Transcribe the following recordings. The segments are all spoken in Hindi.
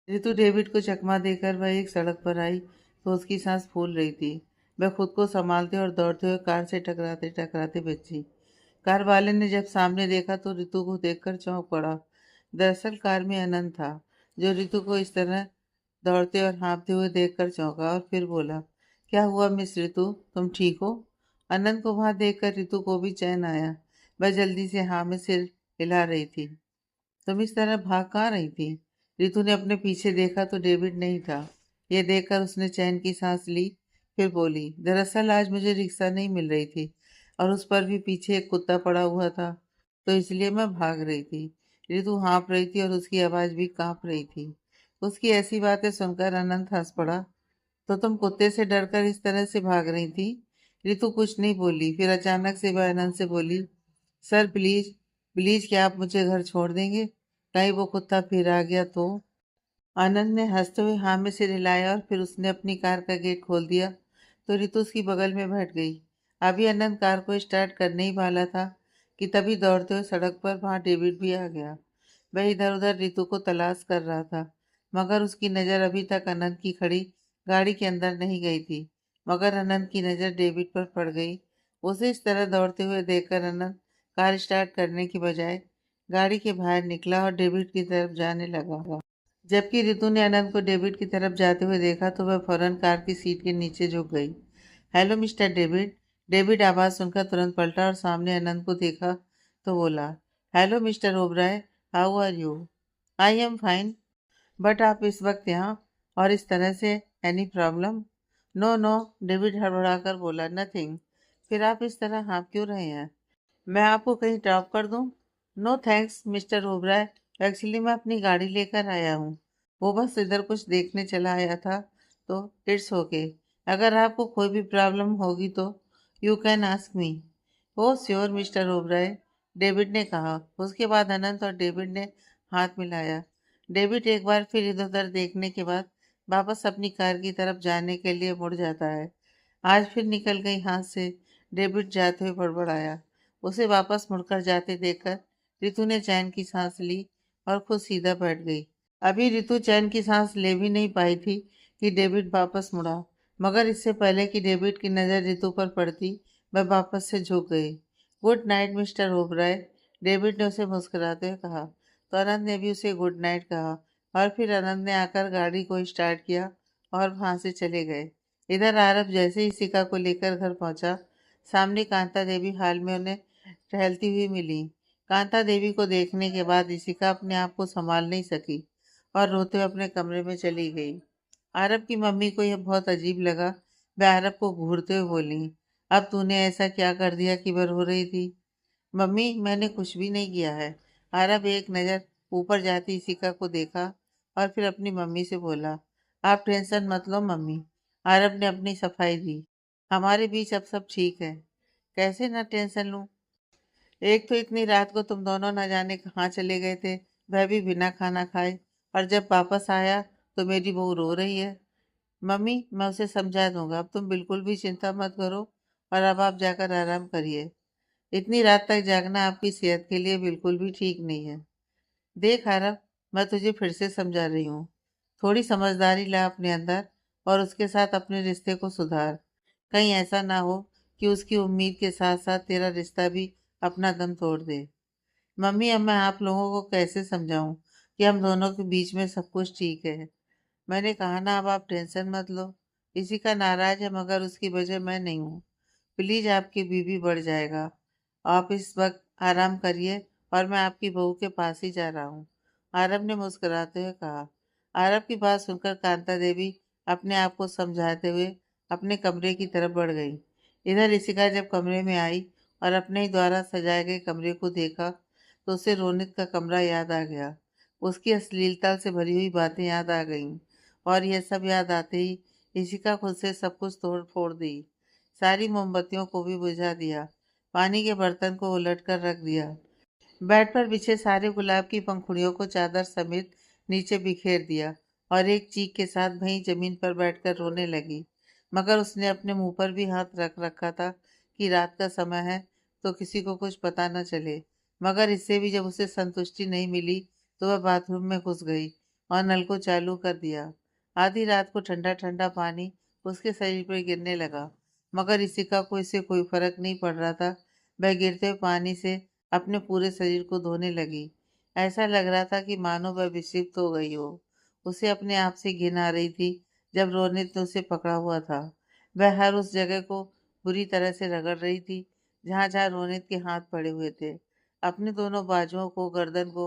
ऋतु डेविड को चकमा देकर वह एक सड़क पर आई तो उसकी सांस फूल रही थी। वह खुद को संभालते और दौड़ते हुए कार से टकराते टकराते बची। कार वाले ने जब सामने देखा तो ऋतु को देखकर चौंक पड़ा। दरअसल कार में अनंत था, जो ऋतु को इस तरह दौड़ते और हाँफते हुए देखकर चौंका और फिर बोला, क्या हुआ मिस ऋतु, तुम ठीक हो? अनंत को वहां देखकर ऋतु को भी चैन आया। वह जल्दी से हाँ में सिर हिला रही थी। तुम इस तरह भाग कहाँ रही थी? रितु ने अपने पीछे देखा तो डेविड नहीं था। यह देखकर उसने चैन की सांस ली। फिर बोली, दरअसल आज मुझे रिक्शा नहीं मिल रही थी और उस पर भी पीछे एक कुत्ता पड़ा हुआ था, तो इसलिए मैं भाग रही थी। रितु हाँफ रही थी और उसकी आवाज भी कांप रही थी। उसकी ऐसी बातें सुनकर अनंत हंस पड़ा। तो तुम कुत्ते से डरकर इस तरह से भाग रही थी? रितु कुछ नहीं बोली। फिर अचानक से वह अनंत से बोली, सर प्लीज, प्लीज क्या आप मुझे घर छोड़ देंगे? कहीं वो कुत्ता फिर आ गया तो? आनंद ने हंसते हुए हाँ में सिर हिलाया और फिर उसने अपनी कार का गेट खोल दिया तो रितु उसकी बगल में बैठ गई। अभी आनंद कार को स्टार्ट करने ही वाला था कि तभी दौड़ते हुए सड़क पर वहां डेविड भी आ गया। वह इधर उधर रितु को तलाश कर रहा था, मगर उसकी नज़र अभी तक अनंत की खड़ी गाड़ी के अंदर नहीं गई थी। मगर अनंत की नज़र डेविड पर पड़ गई। उसे इस तरह दौड़ते हुए देखकर अनंत कार स्टार्ट करने की बजाय गाड़ी के बाहर निकला और डेविड की तरफ जाने लगा। जबकि रितु ने अनंत को डेविड की तरफ जाते हुए देखा तो वह फौरन कार की सीट के नीचे झुक गई। Hello mister David. डेविड आवाज सुनकर तुरंत पलटा और सामने अनंत को देखा तो बोला, hello mister Oberoi, how are you? I am fine, but आप इस वक्त यहाँ और इस तरह से, any problem? No no, David हड़बड़ाकर बोला, नथिंग। फिर आप इस तरह हाँफ क्यों रहे हैं? मैं आपको कहीं ड्रॉप कर दूं? No thanks mister Oberoi, actually मैं अपनी गाड़ी लेकर आया हूँ। वो बस इधर कुछ देखने चला आया था, तो इट्स ओके। अगर आपको कोई भी प्रॉब्लम होगी तो you can ask me. Oh sure mister Oberoi, David ने कहा। उसके बाद अनंत और डेविड ने हाथ मिलाया। डेविड एक बार फिर इधर उधर देखने के बाद वापस अपनी कार की तरफ जाने के लिए मुड़ जाता है। आज फिर निकल गई हाथ से, डेविड जाते हुए बड़बड़ाया। उसे वापस मुड़कर जाते देखकर रितु ने चैन की सांस ली और खुद सीधा बैठ गई। अभी रितु चैन की सांस ले भी नहीं पाई थी कि डेविड वापस मुड़ा। मगर इससे पहले कि डेविड की नज़र रितु पर पड़ती, वह वापस से झुक गई। Good night mister Oberoi, David ने उसे मुस्कुराते हुए कहा। तो आनंद ने भी उसे गुड नाइट कहा और फिर आनंद ने आकर गाड़ी को स्टार्ट किया और वहां से चले गए। इधर आरब जैसे ही सिका को लेकर घर पहुंचा, सामने कांता देवी हाल में उन्हें टहलती हुई मिली। कांता देवी को देखने के बाद इशिका अपने आप को संभाल नहीं सकी और रोते हुए अपने कमरे में चली गई। आरब की मम्मी को यह बहुत अजीब लगा। वह आरब को घूरते हुए बोली, अब तूने ऐसा क्या कर दिया कि वह रो रही थी? मम्मी, मैंने कुछ भी नहीं किया है। आरब एक नज़र ऊपर जाती इशिका को देखा और फिर अपनी मम्मी से बोला, आप टेंशन मत लो मम्मी। आरब ने अपनी सफाई दी, हमारे बीच अब सब ठीक है। कैसे ना टेंशन लूं? एक तो इतनी रात को तुम दोनों न जाने कहाँ चले गए थे, वह भी बिना खाना खाए, और जब वापस आया तो मेरी बहू रो रही है। मम्मी, मैं उसे समझा दूंगा, अब तुम बिल्कुल भी चिंता मत करो और अब आप जाकर आराम करिए। इतनी रात तक जागना आपकी सेहत के लिए बिल्कुल भी ठीक नहीं है। देख आरव, मैं तुझे फिर से समझा रही हूँ, थोड़ी समझदारी ला अपने अंदर और उसके साथ अपने रिश्ते को सुधार। कहीं ऐसा ना हो कि उसकी उम्मीद के साथ साथ तेरा रिश्ता भी अपना दम तोड़ दे। मम्मी, अब मैं आप लोगों को कैसे समझाऊं कि हम दोनों के बीच में सब कुछ ठीक है? मैंने कहा ना, अब आप टेंशन मत लो। इसी का नाराज है मगर उसकी वजह मैं नहीं हूँ। प्लीज, आपकी बीबी बढ़ जाएगा। आप इस वक्त आराम करिए और मैं आपकी बहू के पास ही जा रहा हूँ, आरब ने मुस्कुराते हुए कहा। आरब की बात सुनकर कांता देवी अपने आप को समझाते हुए अपने कमरे की तरफ बढ़ गई। इधर ऋषिका जब कमरे में आई और अपने ही द्वारा सजाए गए कमरे को देखा तो उसे रोनित का कमरा याद आ गया। उसकी अश्लीलता से भरी हुई बातें याद आ गईं और यह सब याद आते ही ऋषिका खुद से सब कुछ तोड़ फोड़ दी। सारी मोमबत्तियों को भी बुझा दिया, पानी के बर्तन को उलट कर रख दिया, बेड पर बिछे सारे गुलाब की पंखुड़ियों को चादर समेत नीचे बिखेर दिया और एक चीख के साथ वहीं जमीन पर बैठकर रोने लगी। मगर उसने अपने मुंह पर भी हाथ रख रखा था कि रात का समय है तो किसी को कुछ पता न चले। मगर इससे भी जब उसे संतुष्टि नहीं मिली तो वह बाथरूम में घुस गई और नल को चालू कर दिया। आधी रात को ठंडा ठंडा पानी उसके शरीर पर गिरने लगा, मगर इशिका को इससे कोई फर्क नहीं पड़ रहा था। वह गिरते हुए पानी से अपने पूरे शरीर को धोने लगी। ऐसा लग रहा था कि मानो वह विक्षिप्त हो गई हो। उसे अपने आप से घिन आ रही थी जब रोनित ने उसे पकड़ा हुआ था। वह हर उस जगह को बुरी तरह से रगड़ रही थी जहां जहां रोनित के हाथ पड़े हुए थे, अपने दोनों बाजुओं को, गर्दन को,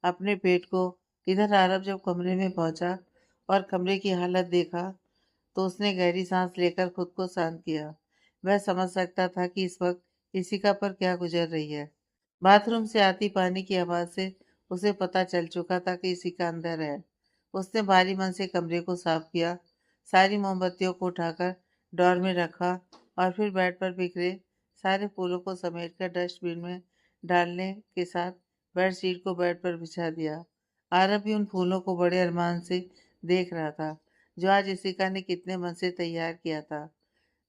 अपने पेट को। इधर आरब जब कमरे में पहुंचा और कमरे की हालत देखा तो उसने गहरी सांस लेकर खुद को शांत किया। वह समझ सकता था कि इस वक्त इशिका पर क्या गुजर रही है। बाथरूम से आती पानी की आवाज से उसे पता चल चुका था कि इशिका अंदर है। उसने भारी मन से कमरे को साफ किया, सारी मोमबत्तियों को उठाकर ड्रॉर में रखा और फिर बेड पर बिखरे सारे फूलों को समेटकर डस्टबिन में डालने के साथ बेडशीट को बेड पर बिछा दिया। आरब भी उन फूलों को बड़े अरमान से देख रहा था जो आज इशिका ने कितने मन से तैयार किया था।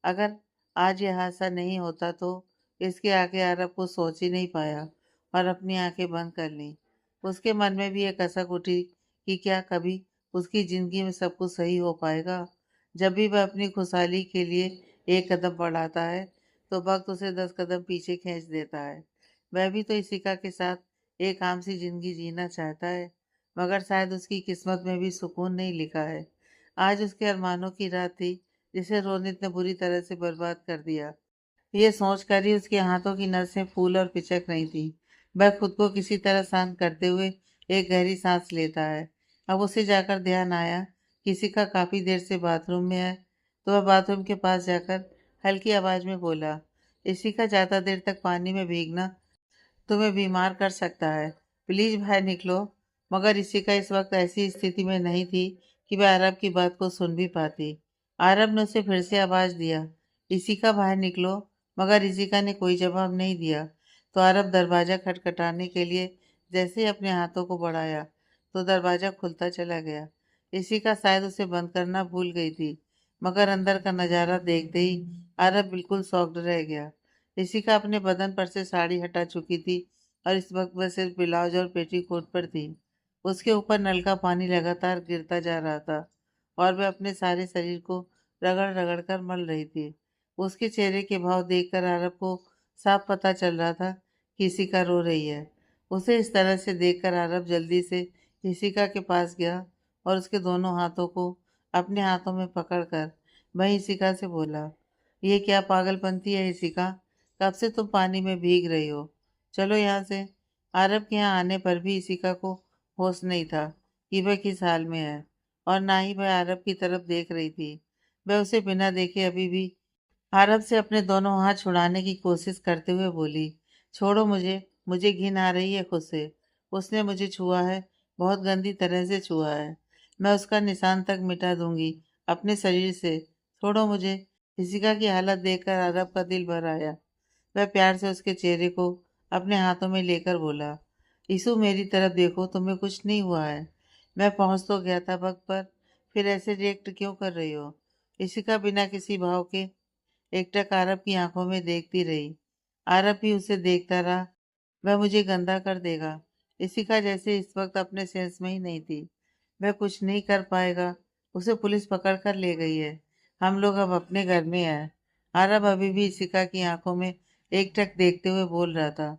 अगर आज यह हादसा नहीं होता तो इसके आगे अरब को सोच ही नहीं पाया और अपनी आंखें बंद कर ली। उसके मन में भी एक कसक उठी कि क्या कभी उसकी जिंदगी में सब कुछ सही हो पाएगा। जब भी वह अपनी खुशहाली के लिए एक कदम बढ़ाता है तो वक्त उसे 10 कदम पीछे खींच देता है। वह भी तो इशिका के साथ एक आम सी जिंदगी जीना चाहता है, मगर शायद उसकी किस्मत में भी सुकून नहीं लिखा है। आज उसके अरमानों की रात थी जिसे रोनित ने बुरी तरह से बर्बाद कर दिया। ये सोचकर ही उसके हाथों की नसें फूल और पिचक रही थी। वह खुद को किसी तरह शांत करते हुए एक गहरी सांस लेता है। अब उसे जाकर ध्यान आया किसी का काफी देर से बाथरूम में है, तो वह बाथरूम के पास जाकर हल्की आवाज में बोला, इसी का ज्यादा देर तक पानी में भीगना तुम्हें बीमार कर सकता है, प्लीज बाहर निकलो। मगर इशिका इस वक्त ऐसी स्थिति में नहीं थी कि वह अरब की बात को सुन भी पाती। अरब ने उसे फिर से आवाज दिया, इशिका बाहर निकलो, मगर इशिका ने कोई जवाब नहीं दिया। तो अरब दरवाजा खटखटाने के लिए जैसे ही अपने हाथों को बढ़ाया तो दरवाजा खुलता चला गया। इशिका शायद उसे बंद करना भूल गई थी, मगर अंदर का नजारा देखते ही अरब बिल्कुल शॉक्ड रह गया। इशिका अपने बदन पर से साड़ी हटा चुकी थी और इस वक्त वह सिर्फ ब्लाउज और पेटीकोट पर थी। उसके ऊपर नल का पानी लगातार गिरता जा रहा था और वह अपने सारे शरीर को रगड़ रगड़ कर मल रही थी। उसके चेहरे के भाव देखकर अरब को साफ पता चल रहा था कि इशिका रो रही है। उसे इस तरह से देखकर अरब जल्दी से इशिका के पास गया और उसके दोनों हाथों को अपने हाथों में पकड़कर वही इशिका से बोला, ये क्या पागलपंती है इशिका, कब से तुम पानी में भीग रही हो, चलो यहाँ से। अरब के यहाँ आने पर भी इशिका को होश नहीं था कि वह किस हाल में है, और ना ही वह अरब की तरफ देख रही थी। वह उसे बिना देखे अभी भी अरब से अपने दोनों हाथ छुड़ाने की कोशिश करते हुए बोली, छोड़ो मुझे, मुझे घिन आ रही है खुद से। उसने मुझे छुआ है, बहुत गंदी तरह से छुआ है। मैं उसका निशान तक मिटा दूंगी अपने शरीर से, छोड़ो मुझे। इशिका की हालत देखकर अरब का दिल भर आया। वह प्यार से उसके चेहरे को अपने हाथों में लेकर बोला, यीशु मेरी तरफ देखो, तुम्हें कुछ नहीं हुआ है। मैं पहुंच तो गया था वक्त पर, फिर ऐसे रिएक्ट क्यों कर रही हो। इशिका बिना किसी भाव के एकटक आरब की आंखों में देखती रही। आरब भी उसे देखता रहा। वह मुझे गंदा कर देगा। इशिका जैसे इस वक्त अपने सेंस में ही नहीं थी। वह कुछ नहीं कर पाएगा। उसे पुलिस पकड़ कर ले गई है। हम लोग अब अपने घर में हैं। आरब अभी भी इशिका की आंखों में एकटक देखते हुए बोल रहा था,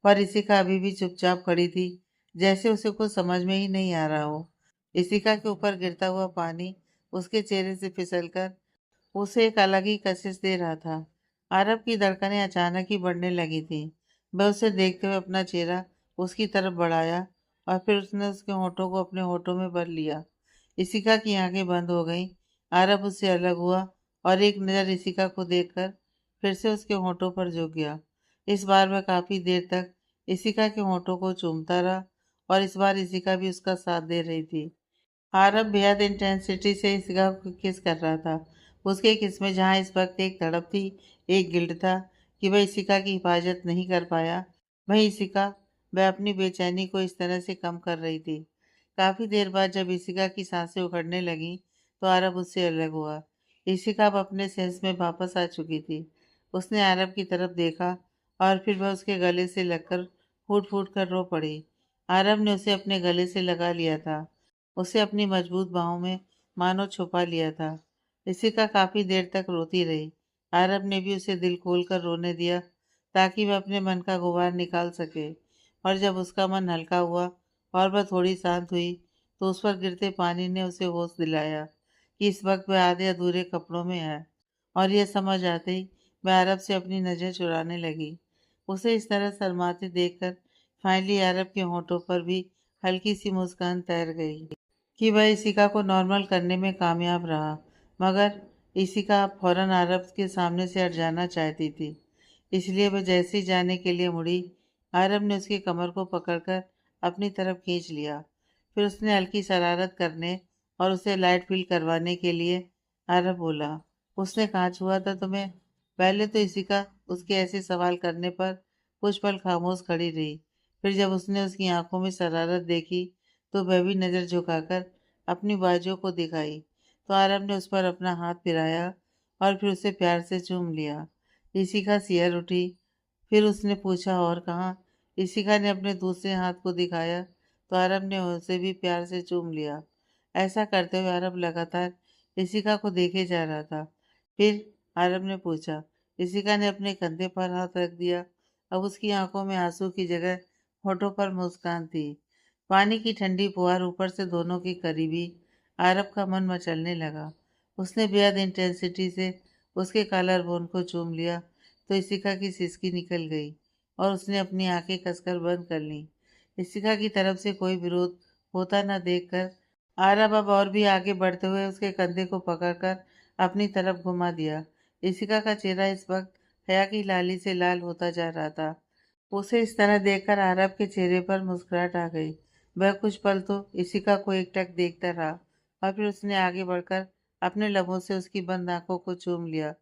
पर इशिका अभी भी चुपचाप खड़ी थी, जैसे उसे कुछ समझ में ही नहीं आ रहा हो। इशिका के ऊपर गिरता हुआ पानी उसके चेहरे से फिसलकर उसे एक अलग ही कशिश दे रहा था। आरब की धड़कनें अचानक ही बढ़ने लगी थी। वह उसे देखते हुए अपना चेहरा उसकी तरफ बढ़ाया और फिर उसने उसके होठों को अपने होठों में भर लिया। इशिका की आंखें बंद हो गईं। आरब उससे अलग हुआ और एक नज़र इशिका को देखकर फिर से उसके होठों पर झुक गया। इस बार वह काफी देर तक इशिका के होठों को चूमता रहा और इस बार इशिका भी उसका साथ दे रही थी। आरब बेहद इंटेंसिटी से इशिका को किस कर रहा था। उसके किस में जहाँ इस वक्त एक तड़प थी, एक गिल्ट था कि वह इशिका की हिफाजत नहीं कर पाया, वही इशिका वह अपनी बेचैनी को इस तरह से कम कर रही थी। काफी देर बाद जब इशिका की सांसें उखड़ने लगी तो अरब उससे अलग हुआ। इशिका अब अपने सेंस में वापस आ चुकी थी। उसने अरब की तरफ देखा और फिर वह उसके गले से लगकर फूट फूट कर रो पड़ी। अरब ने उसे अपने गले से लगा लिया था उसे अपनी मजबूत बाहों में मानो छुपा लिया था। इशिका काफी देर तक रोती रही। आरब ने भी उसे दिल खोलकर रोने दिया ताकि वह अपने मन का गुबार निकाल सके। और जब उसका मन हल्का हुआ और वह थोड़ी शांत हुई तो उस पर गिरते पानी ने उसे होश दिलाया कि इस वक्त वह आधे अधूरे कपड़ों में है। और यह समझ आते ही वह अरब से अपनी नजर चुराने लगी। उसे इस तरह शर्माते देखकर फाइनली अरब के होठों पर भी हल्की सी मुस्कान तैर गई कि वह इशिका को नॉर्मल करने में कामयाब रहा। मगर इशिका फौरन अरब के सामने से हट जाना चाहती थी। इसलिए वह जैसे ही जाने के लिए मुड़ी, अरब ने उसकी कमर को पकड़कर अपनी तरफ खींच लिया। फिर उसने हल्की शरारत करने और उसे लाइट फील करवाने के लिए अरब बोला, उसने कहाँ छुआ था तुम्हें? पहले तो इशिका उसके ऐसे सवाल करने पर कुछ पल खामोश खड़ी रही। फिर जब उसने उसकी आंखों में शरारत देखी तो वह भी नजर झुकाकर अपनी बाजुओं को दिखाई। तो अरब ने उस पर अपना हाथ फिराया और फिर उसे प्यार से चूम लिया। इशिका सियर उठी। फिर उसने पूछा, और कहाँ? इशिका ने अपने दूसरे हाथ को दिखाया तो अरब ने उसे भी प्यार से चूम लिया। ऐसा करते हुए अरब लगातार इशिका को देखे जा रहा था। फिर अरब ने पूछा। इशिका ने अपने कंधे पर हाथ रख दिया। अब उसकी आंखों में आंसू की जगह होठों पर मुस्कान थी। पानी की ठंडी फुहार ऊपर से दोनों की करीबी। अरब का मन मचलने लगा। उसने बेहद इंटेंसिटी से उसके कॉलर बोन को चूम लिया तो इशिका की सिसकी निकल गई और उसने अपनी आंखें कसकर बंद कर लीं। इशिका की तरफ से कोई विरोध होता न देखकर आरब अब और भी आगे बढ़ते हुए उसके कंधे को पकड़कर अपनी तरफ घुमा दिया। इशिका का चेहरा इस वक्त हया की लाली से लाल होता जा रहा था। उसे इस तरह देखकर आरब के चेहरे पर मुस्कुराहट आ गई। वह कुछ पल तो इशिका को एकटक देखता रहा और फिर उसने आगे बढ़कर अपने लबों से उसकी बंद आंखों को चूम लिया।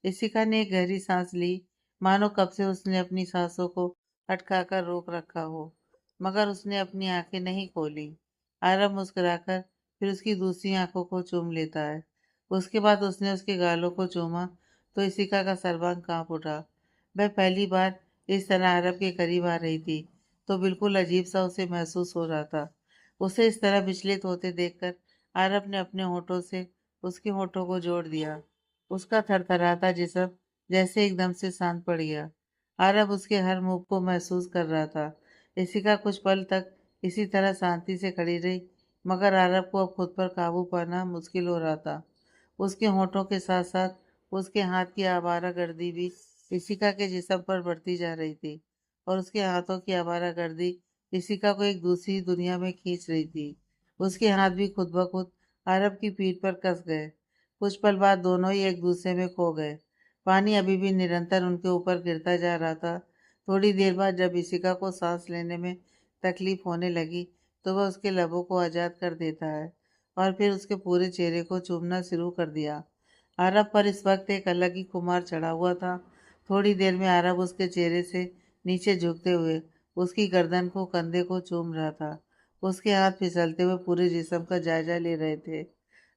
इशिका ने एक गहरी सांस ली, मानो कब से उसने अपनी सांसों को अटकाकर रोक रखा हो, मगर उसने अपनी आंखें नहीं खोली। आरब मुस्कुराकर फिर उसकी दूसरी आंखों को चूम लेता है। उसके बाद उसने उसके गालों को चूमा तो इशिका का सर्वांग कांप उठा। वह पहली बार इस तरह अरब के करीब आ रही थी तो बिल्कुल अजीब सा उसे महसूस हो रहा था। उसे इस तरह विचलित होते देखकर अरब ने अपने होठों से उसके होठों को जोड़ दिया। उसका थरथराता जिस्म जैसे एकदम से शांत पड़ गया। अरब उसके हर मूव को महसूस कर रहा था। इशिका कुछ पल तक इसी तरह शांति से खड़ी रही, मगर अरब को अब खुद पर काबू पाना मुश्किल हो रहा था। उसके होठों के साथ साथ उसके हाथ की आवारागर्दी भी इशिका के जिस्म पर बढ़ती जा रही थी और उसके हाथों की आवारागर्दी इशिका को एक दूसरी दुनिया में खींच रही थी। उसके हाथ भी खुद ब खुद अरब की पीठ पर कस गए। कुछ पल बाद दोनों ही एक दूसरे में खो गए। पानी अभी भी निरंतर उनके ऊपर गिरता जा रहा था। थोड़ी देर बाद जब इशिका को सांस लेने में तकलीफ होने लगी तो वह उसके लबों को आज़ाद कर देता है और फिर उसके पूरे चेहरे को चूमना शुरू कर दिया। अरब पर इस वक्त एक अलग ही खुमार चढ़ा हुआ था। थोड़ी देर में अरब उसके चेहरे से नीचे झुकते हुए उसकी गर्दन को, कंधे को चूम रहा था। उसके हाथ फिसलते हुए पूरे जिस्म का जायजा ले रहे थे।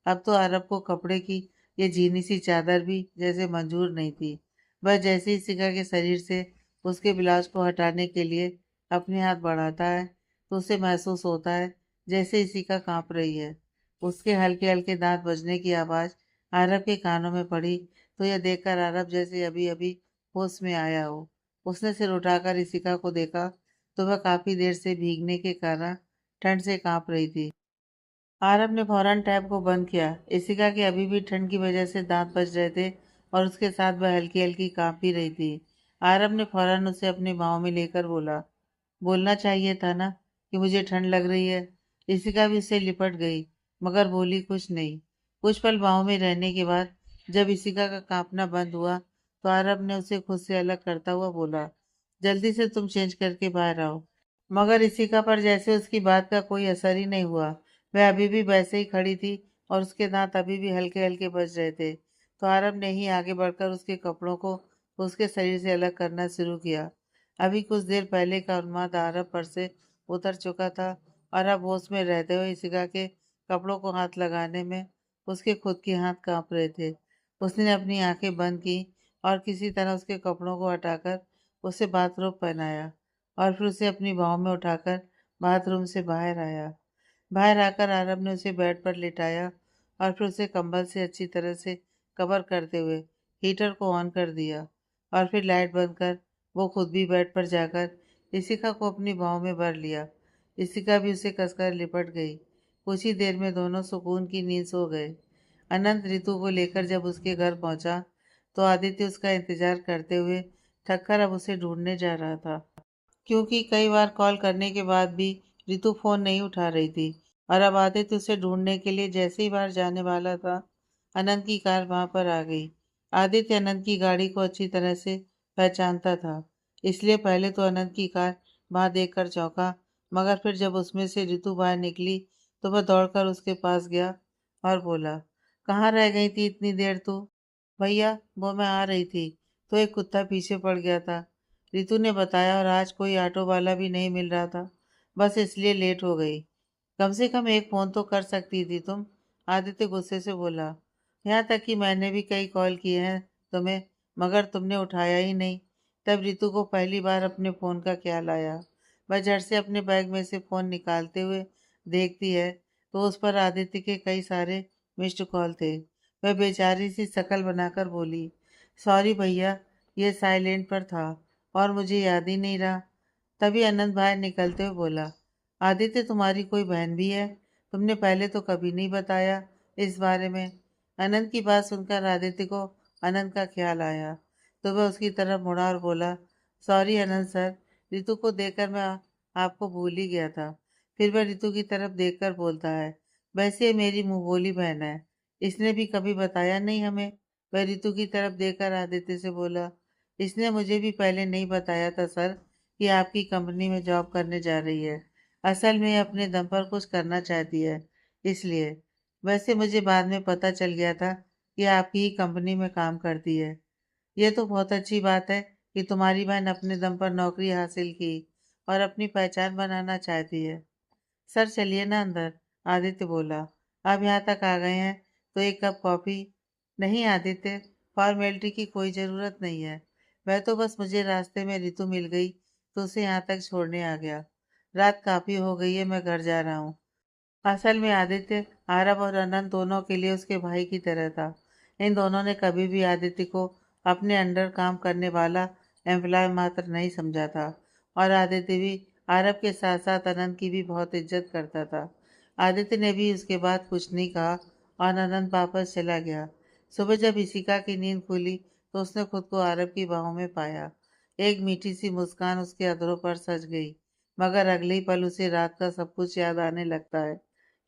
अब तो अरब को कपड़े की ये झीनी सी चादर भी जैसे मंजूर नहीं थी। वह जैसे ही शिखा के शरीर से उसके ब्लाउज को हटाने के लिए अपने हाथ बढ़ाता है तो उसे महसूस होता है जैसे इशिका कांप रही है। उसके हल्के हल्के दांत बजने की आवाज़ अरब के कानों में पड़ी तो यह देखकर अरब जैसे अभी अभी होश में आया हो। उसने सिर उठाकर इशिका को देखा तो वह काफी देर से भीगने के कारण ठंड से कांप रही थी। आरब ने फौरन टैप को बंद किया। इशिका के अभी भी ठंड की वजह से दांत बज रहे थे और उसके साथ वह हल्की हल्की कांप भी रही थी। आरब ने फौरन उसे अपनी बाहों में लेकर बोला, बोलना चाहिए था ना कि मुझे ठंड लग रही है। इशिका भी उससे लिपट गई मगर बोली कुछ नहीं। कुछ पल बाहों में रहने के बाद जब इशिका का कांपना बंद हुआ तो आरब ने उसे खुद से अलग करता हुआ बोला, जल्दी से तुम चेंज करके बाहर आओ। मगर इशिका पर जैसे उसकी बात का कोई असर ही नहीं हुआ। वह अभी भी वैसे ही खड़ी थी और उसके दांत अभी भी हल्के हल्के बज रहे थे। तो आरब ने ही आगे बढ़कर उसके कपड़ों को उसके शरीर से अलग करना शुरू किया। अभी कुछ देर पहले का उन्माद आरब पर से उतर चुका था और अब होश में रहते हुए इशिका के कपड़ों को हाथ लगाने में उसके खुद के हाथ कांप रहे थे। उसने अपनी आंखें बंद की और किसी तरह उसके कपड़ों को हटाकर उसे बाथरोब पहनाया और फिर उसे अपनी बाहों में उठाकर बाथरूम से बाहर आया। बाहर आकर आरब ने उसे बेड पर लिटाया और फिर उसे कंबल से अच्छी तरह से कवर करते हुए हीटर को ऑन कर दिया और फिर लाइट बंद कर वो खुद भी बेड पर जाकर इशिका को अपनी बाहों में भर लिया। इशिका भी उसे कसकर लिपट गई। कुछ ही देर में दोनों सुकून की नींद सो गए। अनंत ऋतु को लेकर जब उसके घर पहुंचा तो आदित्य उसका इंतजार करते हुए थक कर अब उसे ढूंढने जा रहा था, क्योंकि कई बार कॉल करने के बाद भी रितु फोन नहीं उठा रही थी। और अब आदित्य उसे ढूंढने के लिए जैसे ही बाहर जाने वाला था, अनंत की कार वहां पर आ गई। आदित्य अनंत की गाड़ी को अच्छी तरह से पहचानता था, इसलिए पहले तो अनंत की कार वहां देखकर चौंका, मगर फिर जब उसमें से रितु बाहर निकली तो वह दौड़कर उसके पास गया और बोला, कहाँ रह गई थी इतनी देर तू? भैया, वो मैं आ रही थी तो एक कुत्ता पीछे पड़ गया था, रितु ने बताया, और आज कोई ऑटो वाला भी नहीं मिल रहा था, बस इसलिए लेट हो गई। कम से कम एक फोन तो कर सकती थी तुम, आदित्य गुस्से से बोला। यहाँ तक कि मैंने भी कई कॉल किए हैं तुम्हें, मगर तुमने उठाया ही नहीं। तब रितु को पहली बार अपने फोन का ख्याल आया। वह झट से अपने बैग में से फोन निकालते हुए देखती है तो उस पर आदित्य के कई सारे मिस्ड कॉल थे। वह बेचारी सी शक्ल बनाकर बोली, सॉरी भैया, ये साइलेंट पर था और मुझे याद ही नहीं रहा। तभी अनंत बाहर निकलते हुए बोला, आदित्य, तुम्हारी कोई बहन भी है? तुमने पहले तो कभी नहीं बताया इस बारे में। अनंत की बात सुनकर आदित्य को अनंत का ख्याल आया तो वह उसकी तरफ मुड़ा और बोला, सॉरी अनंत सर, रितु को देखकर मैं आपको भूल ही गया था। फिर वह रितु की तरफ देखकर बोलता है, वैसे ये मेरी मुंह बोली बहन है, इसने भी कभी बताया नहीं हमें। वह रितु की तरफ देखकर आदित्य से बोला, इसने मुझे भी पहले नहीं बताया था सर कि आपकी कंपनी में जॉब करने जा रही है। असल में ये अपने दम पर कुछ करना चाहती है, इसलिए। वैसे मुझे बाद में पता चल गया था कि आपकी ही कंपनी में काम करती है। ये तो बहुत अच्छी बात है कि तुम्हारी बहन अपने दम पर नौकरी हासिल की और अपनी पहचान बनाना चाहती है। सर चलिए ना अंदर, आदित्य बोला। अब यहाँ तक आ गए हैं तो एक कप कॉफी? नहीं आदित्य, फॉर्मेलिटी की कोई ज़रूरत नहीं है। वह तो बस मुझे रास्ते में रितु मिल गई तो उसे यहाँ तक छोड़ने आ गया। रात काफ़ी हो गई है, मैं घर जा रहा हूँ। असल में आदित्य आरव और अनंत दोनों के लिए उसके भाई की तरह था। इन दोनों ने कभी भी आदित्य को अपने अंडर काम करने वाला एम्प्लॉय मात्र नहीं समझा था, और आदित्य भी आरव के साथ साथ अनंत की भी बहुत इज्जत करता था। आदित्य ने भी उसके बाद कुछ नहीं कहा और अनंत वापस चला गया। सुबह जब इशिका की नींद खुली तो उसने खुद को आरव की बाहों में पाया। एक मीठी सी मुस्कान उसके अधरों पर सज गई, मगर अगले ही पल उसे रात का सब कुछ याद आने लगता है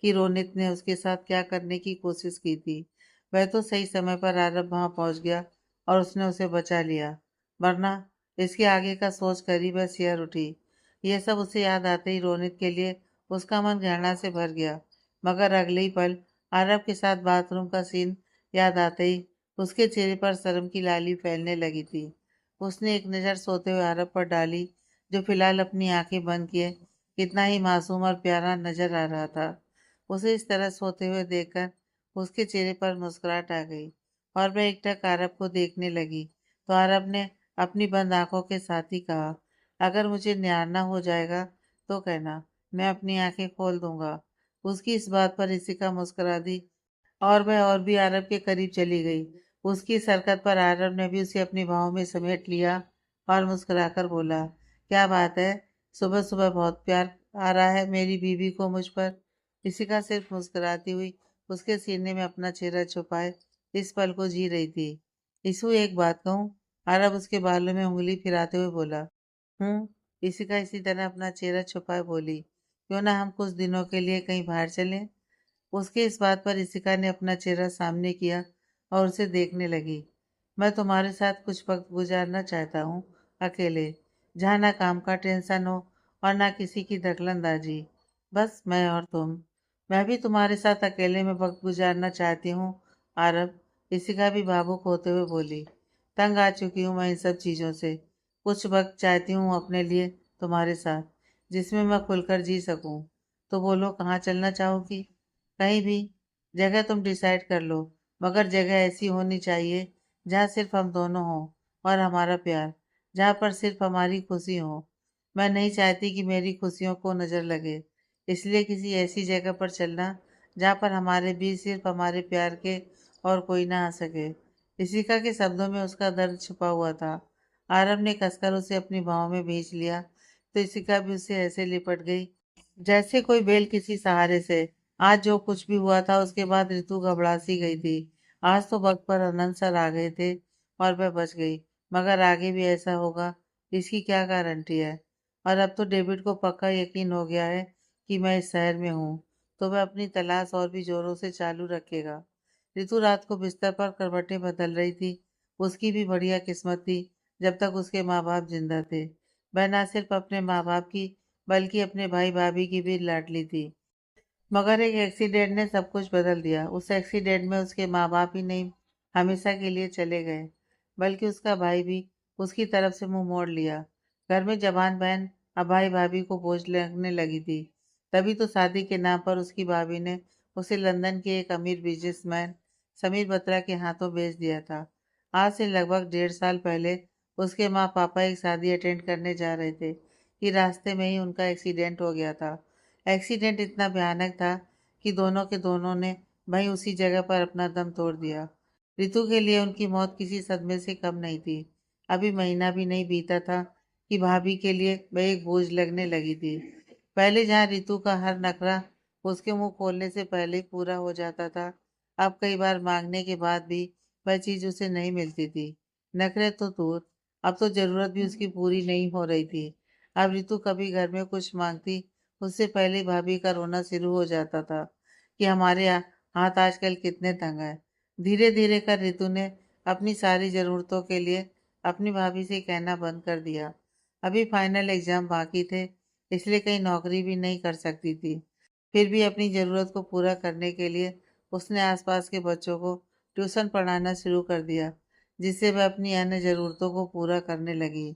कि रोनित ने उसके साथ क्या करने की कोशिश की थी। वह तो सही समय पर आरब वहां पहुंच गया और उसने उसे बचा लिया, वरना इसके आगे का सोच कर ही वह सियर उठी। यह सब उसे याद आते ही रोनित के लिए उसका मन घृणा से भर गया, मगर अगले ही पल आरब के साथ बाथरूम का सीन याद आते ही उसके चेहरे पर शर्म की लाली फैलने लगी थी। उसने एक नज़र सोते हुए आरब पर डाली, जो फिलहाल अपनी आंखें बंद किए कितना ही मासूम और प्यारा नजर आ रहा था। उसे इस तरह सोते हुए देखकर उसके चेहरे पर मुस्कुराहट आ गई और वह एकटक अरब को देखने लगी तो अरब ने अपनी बंद आंखों के साथ ही कहा, अगर मुझे निहारना हो जाएगा तो कहना, मैं अपनी आंखें खोल दूंगा। उसकी इस बात पर इशिका मुस्कुरा दी और वह और भी अरब के करीब चली गई। उसकी इस हरकत पर अरब ने भी उसे अपनी बाहों में समेट लिया और मुस्कुराकर बोला, क्या बात है, सुबह सुबह बहुत प्यार आ रहा है मेरी बीवी को मुझ पर। इशिका सिर्फ मुस्कुराती हुई उसके सीने में अपना चेहरा छुपाए इस पल को जी रही थी। इसू, एक बात कहूँ? अरब उसके बालों में उंगली फिराते हुए बोला। इशिका इसी तरह अपना चेहरा छुपाए बोली, क्यों ना हम कुछ दिनों के लिए कहीं बाहर चलें? उसके इस बात पर इशिका ने अपना चेहरा सामने किया और उसे देखने लगी। मैं तुम्हारे साथ कुछ वक्त गुजारना चाहता हूँ, अकेले, जहाँ ना काम का टेंशन हो और ना किसी की दखलंदाजी। बस मैं और तुम। मैं भी तुम्हारे साथ अकेले में वक्त गुजारना चाहती हूँ, आरब। इशिका भी भावुक होते हुए बोली, तंग आ चुकी हूँ मैं इन सब चीज़ों से। कुछ वक्त चाहती हूँ अपने लिए, तुम्हारे साथ, जिसमें मैं खुलकर जी सकूँ। तो बोलो, कहाँ चलना चाहोगी? कहीं भी। जगह तुम डिसाइड कर लो, मगर जगह ऐसी होनी चाहिए जहाँ सिर्फ हम दोनों हों और हमारा प्यार, जहाँ पर सिर्फ हमारी खुशी हो। मैं नहीं चाहती कि मेरी खुशियों को नज़र लगे, इसलिए किसी ऐसी जगह पर चलना जहाँ पर हमारे बीच सिर्फ हमारे प्यार के और कोई ना आ सके। इशिका के शब्दों में उसका दर्द छुपा हुआ था। आरव ने कसकर उसे अपनी बाहों में भींच लिया तो इशिका भी उससे ऐसे लिपट गई जैसे कोई बेल किसी सहारे से। आज जो कुछ भी हुआ था उसके बाद ऋतु घबरा सी गई थी। आज तो वक्त पर अनंत सर आ गए थे और वह बच गई, मगर आगे भी ऐसा होगा इसकी क्या गारंटी है। और अब तो डेविड को पक्का यकीन हो गया है कि मैं इस शहर में हूँ, तो वह अपनी तलाश और भी जोरों से चालू रखेगा। ऋतु रात को बिस्तर पर करवटें बदल रही थी। उसकी भी बढ़िया किस्मत थी जब तक उसके माँ बाप जिंदा थे। वह न सिर्फ अपने माँ बाप की बल्कि अपने भाई भाभी की भी लाडली थी। मगर एक एक्सीडेंट ने सब कुछ बदल दिया। उस एक्सीडेंट में उसके माँ बाप ही नहीं हमेशा के लिए चले गए, बल्कि उसका भाई भी उसकी तरफ से मुंह मोड़ लिया। घर में जवान बहन अब भाई भाभी को बोझ लगने लगी थी। तभी तो शादी के नाम पर उसकी भाभी ने उसे लंदन के एक अमीर बिजनेसमैन समीर बत्रा के हाथों बेच दिया था। आज से लगभग 1.5 साल पहले उसके माँ पापा एक शादी अटेंड करने जा रहे थे कि रास्ते में ही उनका एक्सीडेंट हो गया था। एक्सीडेंट इतना भयानक था कि दोनों के दोनों ने वहीं उसी जगह पर अपना दम तोड़ दिया। रितु के लिए उनकी मौत किसी सदमे से कम नहीं थी। अभी महीना भी नहीं बीता था कि भाभी के लिए वह एक बोझ लगने लगी थी। पहले जहाँ रितु का हर नखरा उसके मुंह खोलने से पहले ही पूरा हो जाता था, अब कई बार मांगने के बाद भी वह चीज उसे नहीं मिलती थी। नखरे तो दूर, अब तो जरूरत भी उसकी पूरी नहीं हो रही थी। अब रितु कभी घर में कुछ मांगती, उससे पहले भाभी का रोना शुरू हो जाता था कि हमारे हाथ आजकल कितने तंग हैं। धीरे धीरे कर रितु ने अपनी सारी ज़रूरतों के लिए अपनी भाभी से कहना बंद कर दिया। अभी फाइनल एग्जाम बाकी थे, इसलिए कहीं नौकरी भी नहीं कर सकती थी। फिर भी अपनी ज़रूरत को पूरा करने के लिए उसने आसपास के बच्चों को ट्यूशन पढ़ाना शुरू कर दिया, जिससे वह अपनी अन्य ज़रूरतों को पूरा करने लगी।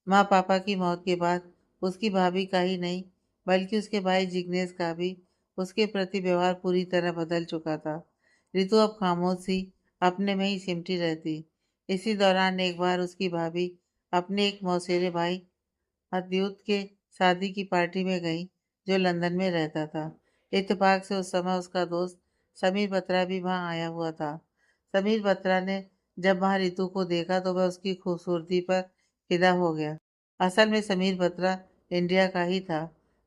माँ पापा की मौत के बाद उसकी भाभी का ही नहीं बल्कि उसके भाई जिग्नेश का भी उसके प्रति व्यवहार पूरी तरह बदल चुका था। रितु अब खामोश सी अपने में ही सिमटी रहती। इसी दौरान एक बार उसकी भाभी अपने एक मौसेरे भाई अद्युत के शादी की पार्टी में गई, जो लंदन में रहता था। इत्तेफाक से उस समय उसका दोस्त समीर बत्रा भी वहां आया हुआ था। समीर बत्रा ने जब वहां रितु को देखा तो वह उसकी खूबसूरती पर फिदा हो गया। असल में समीर बत्रा इंडिया का ही था,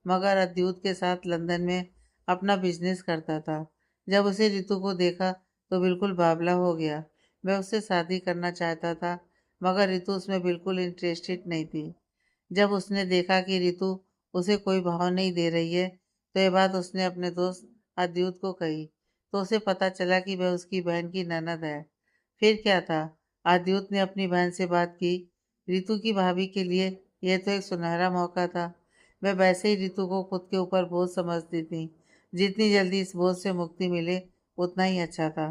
मगर अद्युत के साथ लंदन में अपना बिजनेस करता था। जब उसे रितु को देखा तो बिल्कुल बावला हो गया। वह उससे शादी करना चाहता था, मगर रितु उसमें बिल्कुल इंटरेस्टेड नहीं थी। जब उसने देखा कि रितु उसे कोई भाव नहीं दे रही है, तो ये बात उसने अपने दोस्त अद्युत को कही, तो उसे पता चला कि वह उसकी बहन की ननद है। फिर क्या था, अद्युत ने अपनी बहन से बात की। रितु की भाभी के लिए यह तो एक सुनहरा मौका था। वह वैसे ही रितु को खुद के ऊपर बोझ समझती थी। जितनी जल्दी इस बोझ से मुक्ति मिले उतना ही अच्छा था।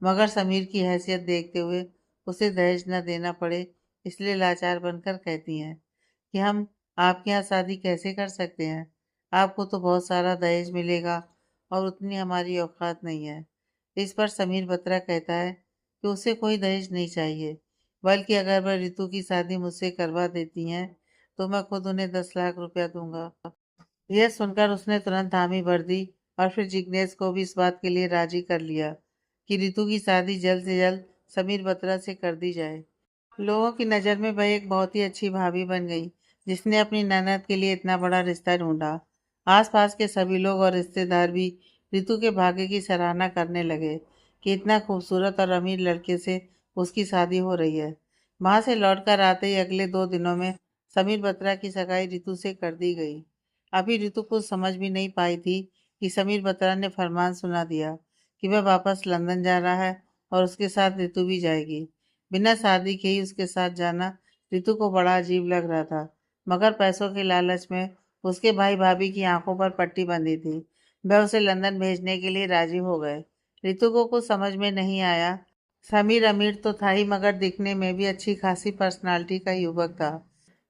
मगर समीर की हैसियत देखते हुए उसे दहेज न देना पड़े, इसलिए लाचार बनकर कहती हैं कि हम आपके यहाँ शादी कैसे कर सकते हैं। आपको तो बहुत सारा दहेज मिलेगा और उतनी हमारी औकात नहीं है। इस पर समीर बत्रा कहता है कि उसे कोई दहेज नहीं चाहिए, बल्कि अगर वह रितु की शादी मुझसे करवा देती हैं तो मैं खुद उन्हें 10 लाख रुपया दूंगा। यह सुनकर उसने तुरंत हामी भर दी और फिर जिग्नेश को भी इस बात के लिए राजी कर लिया कि रितु की शादी जल्द से जल्द समीर बत्रा से कर दी जाए। लोगों की नज़र में वह एक बहुत ही अच्छी भाभी बन गई, जिसने अपनी ननद के लिए इतना बड़ा रिश्ता ढूंढा। आसपास के सभी लोग और रिश्तेदार भी रितु के भाग्य की सराहना करने लगे कि इतना खूबसूरत और अमीर लड़के से उसकी शादी हो रही है। वहां से लौटकर आते ही अगले 2 दिनों में समीर बत्रा की सगाई रितु से कर दी गई। अभी रितु कुछ समझ भी नहीं पाई थी कि समीर बत्रा ने फरमान सुना दिया कि वह वापस लंदन जा रहा है और उसके साथ रितु भी जाएगी। बिना शादी के ही उसके साथ जाना रितु को बड़ा अजीब लग रहा था, मगर पैसों के लालच में उसके भाई भाभी की आंखों पर पट्टी बंधी थी। वह उसे लंदन भेजने के लिए राजी हो गए। रितु को कुछ समझ में नहीं आया। समीर अमीर तो था ही, मगर दिखने में भी अच्छी खासी पर्सनालिटी का युवक था।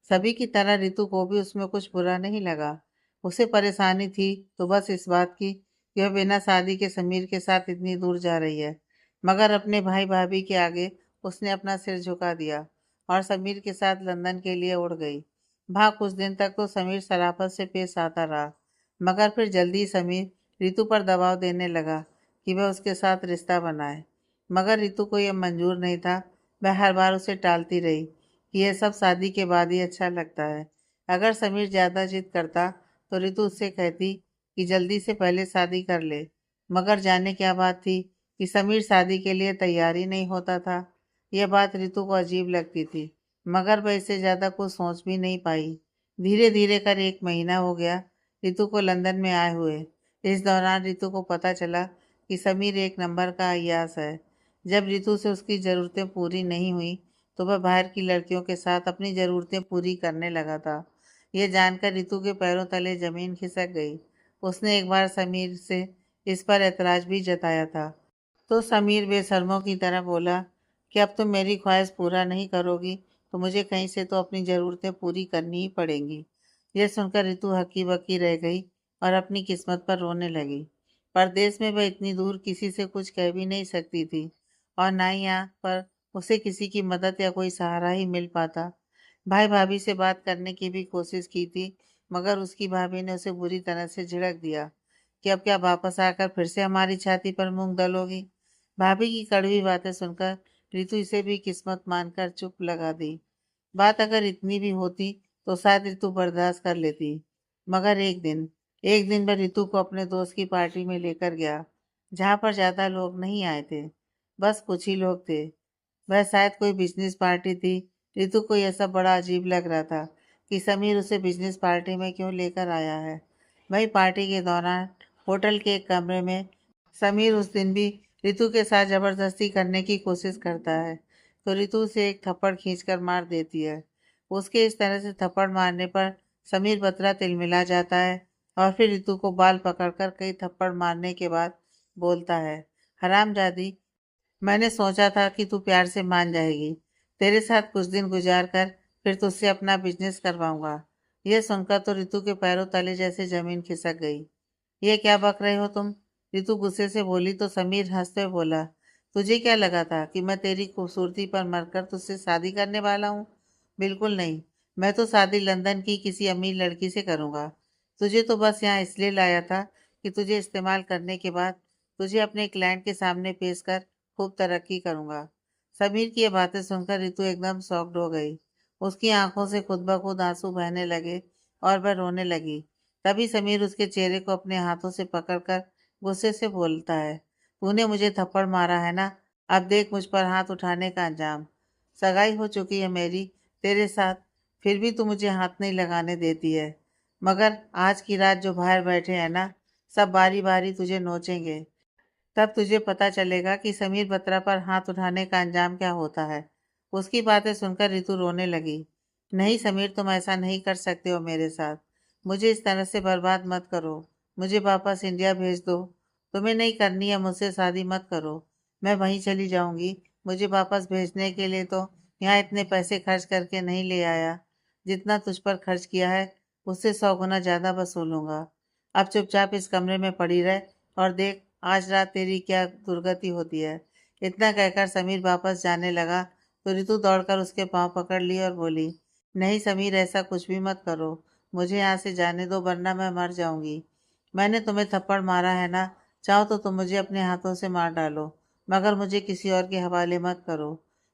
सभी की तरह रितु को भी उसमें कुछ बुरा नहीं लगा। उसे परेशानी थी तो बस इस बात की कि वह बिना शादी के समीर के साथ इतनी दूर जा रही है। मगर अपने भाई भाभी के आगे उसने अपना सिर झुका दिया और समीर के साथ लंदन के लिए उड़ गई। वहां कुछ दिन तक तो समीर शराफत से पेश आता रहा, मगर फिर जल्दी समीर रितु पर दबाव देने लगा कि वह उसके साथ रिश्ता बनाए। मगर रितु को यह मंजूर नहीं था। वह हर बार उसे टालती रही कि यह सब शादी के बाद ही अच्छा लगता है। अगर समीर ज़्यादा जिद करता तो रितु उससे कहती कि जल्दी से पहले शादी कर ले। मगर जाने क्या बात थी कि समीर शादी के लिए तैयार ही नहीं होता था। यह बात रितु को अजीब लगती थी, मगर वह इससे ज़्यादा कुछ सोच भी नहीं पाई। धीरे धीरे कर 1 महीना हो गया रितु को लंदन में आए हुए। इस दौरान रितु को पता चला कि समीर एक नंबर का अय्याश है। जब रितु से उसकी ज़रूरतें पूरी नहीं हुई तो वह बाहर की लड़कियों के साथ अपनी ज़रूरतें पूरी करने लगा था। यह जानकर रितु के पैरों तले ज़मीन खिसक गई। उसने एक बार समीर से इस पर ऐतराज़ भी जताया था, तो समीर बेशर्मों की तरह बोला कि अब तुम मेरी ख्वाहिश पूरा नहीं करोगी तो मुझे कहीं से तो अपनी ज़रूरतें पूरी करनी ही पड़ेंगी। यह सुनकर रितु हक्की बक्की रह गई और अपनी किस्मत पर रोने लगी। परदेश में वह इतनी दूर किसी से कुछ कह भी नहीं सकती थी और ना ही यहाँ पर उसे किसी की मदद या कोई सहारा ही मिल पाता। भाई भाभी से बात करने की भी कोशिश की थी, मगर उसकी भाभी ने उसे बुरी तरह से झिड़क दिया कि अब क्या वापस आकर फिर से हमारी छाती पर मूंग दलोगी। भाभी की कड़वी बातें सुनकर रितु इसे भी किस्मत मानकर चुप लगा दी। बात अगर इतनी भी होती तो शायद रितु बर्दाश्त कर लेती। मगर एक दिन मैं रितु को अपने दोस्त की पार्टी में लेकर गया, जहाँ पर ज्यादा लोग नहीं आए थे, बस कुछ ही लोग थे। वह शायद कोई बिजनेस पार्टी थी। रितु को यह सब बड़ा अजीब लग रहा था कि समीर उसे बिजनेस पार्टी में क्यों लेकर आया है। वही पार्टी के दौरान होटल के एक कमरे में समीर उस दिन भी रितु के साथ जबरदस्ती करने की कोशिश करता है, तो रितु उसे एक थप्पड़ खींचकर मार देती है। उसके इस तरह से थप्पड़ मारने पर समीर बतरा तिलमिला जाता है और फिर रितु को बाल पकड़कर कई थप्पड़ मारने के बाद बोलता है, हरामजादी, मैंने सोचा था कि तू प्यार से मान जाएगी। तेरे साथ कुछ दिन गुजार कर फिर तुझसे अपना बिजनेस करवाऊंगा। यह सुनकर तो रितु के पैरों तले जैसे जमीन खिसक गई। ये क्या बक रहे हो तुम? रितु गुस्से से बोली तो समीर हंसते हुए बोला, तुझे क्या लगा था कि मैं तेरी खूबसूरती पर मरकर तुझसे शादी करने वाला हूँ? बिल्कुल नहीं। मैं तो शादी लंदन की किसी अमीर लड़की से करूँगा। तुझे तो बस यहाँ इसलिए लाया था कि तुझे इस्तेमाल करने के बाद तुझे अपने क्लाइंट के सामने पेश कर खूब तरक्की करूँगा। समीर की ये बातें सुनकर रितु एकदम शॉक्ड हो गई। उसकी आंखों से खुद ब खुद आंसू बहने लगे और वह रोने लगी। तभी समीर उसके चेहरे को अपने हाथों से पकड़कर गुस्से से बोलता है, तूने मुझे थप्पड़ मारा है ना? अब देख मुझ पर हाथ उठाने का अंजाम। सगाई हो चुकी है मेरी तेरे साथ, फिर भी तू मुझे हाथ नहीं लगाने देती है। मगर आज की रात जो बाहर बैठे हैं ना, सब बारी बारी तुझे नोचेंगे। तब तुझे पता चलेगा कि समीर बत्रा पर हाथ उठाने का अंजाम क्या होता है। उसकी बातें सुनकर रितु रोने लगी। नहीं समीर, तुम ऐसा नहीं कर सकते हो मेरे साथ। मुझे इस तरह से बर्बाद मत करो। मुझे वापस इंडिया भेज दो। तुम्हें नहीं करनी है मुझसे शादी, मत करो। मैं वहीं चली जाऊंगी। मुझे वापस भेजने के लिए तो यहाँ इतने पैसे खर्च करके नहीं ले आया। जितना तुझ पर खर्च किया है उससे 100 गुना ज्यादा वसूलूंगा। अब चुपचाप इस कमरे में पड़ी रह और देख आज रात तेरी क्या दुर्गति होती है। इतना कहकर समीर वापस जाने लगा तो रितु दौड़कर उसके पांव पकड़ ली और बोली, नहीं समीर, ऐसा कुछ भी मत करो। मुझे यहाँ से जाने दो वरना मैं मर जाऊंगी। मैंने तुम्हें थप्पड़ मारा है ना, चाहो तो तुम मुझे अपने हाथों से मार डालो, मगर मुझे किसी और के हवाले मत करो।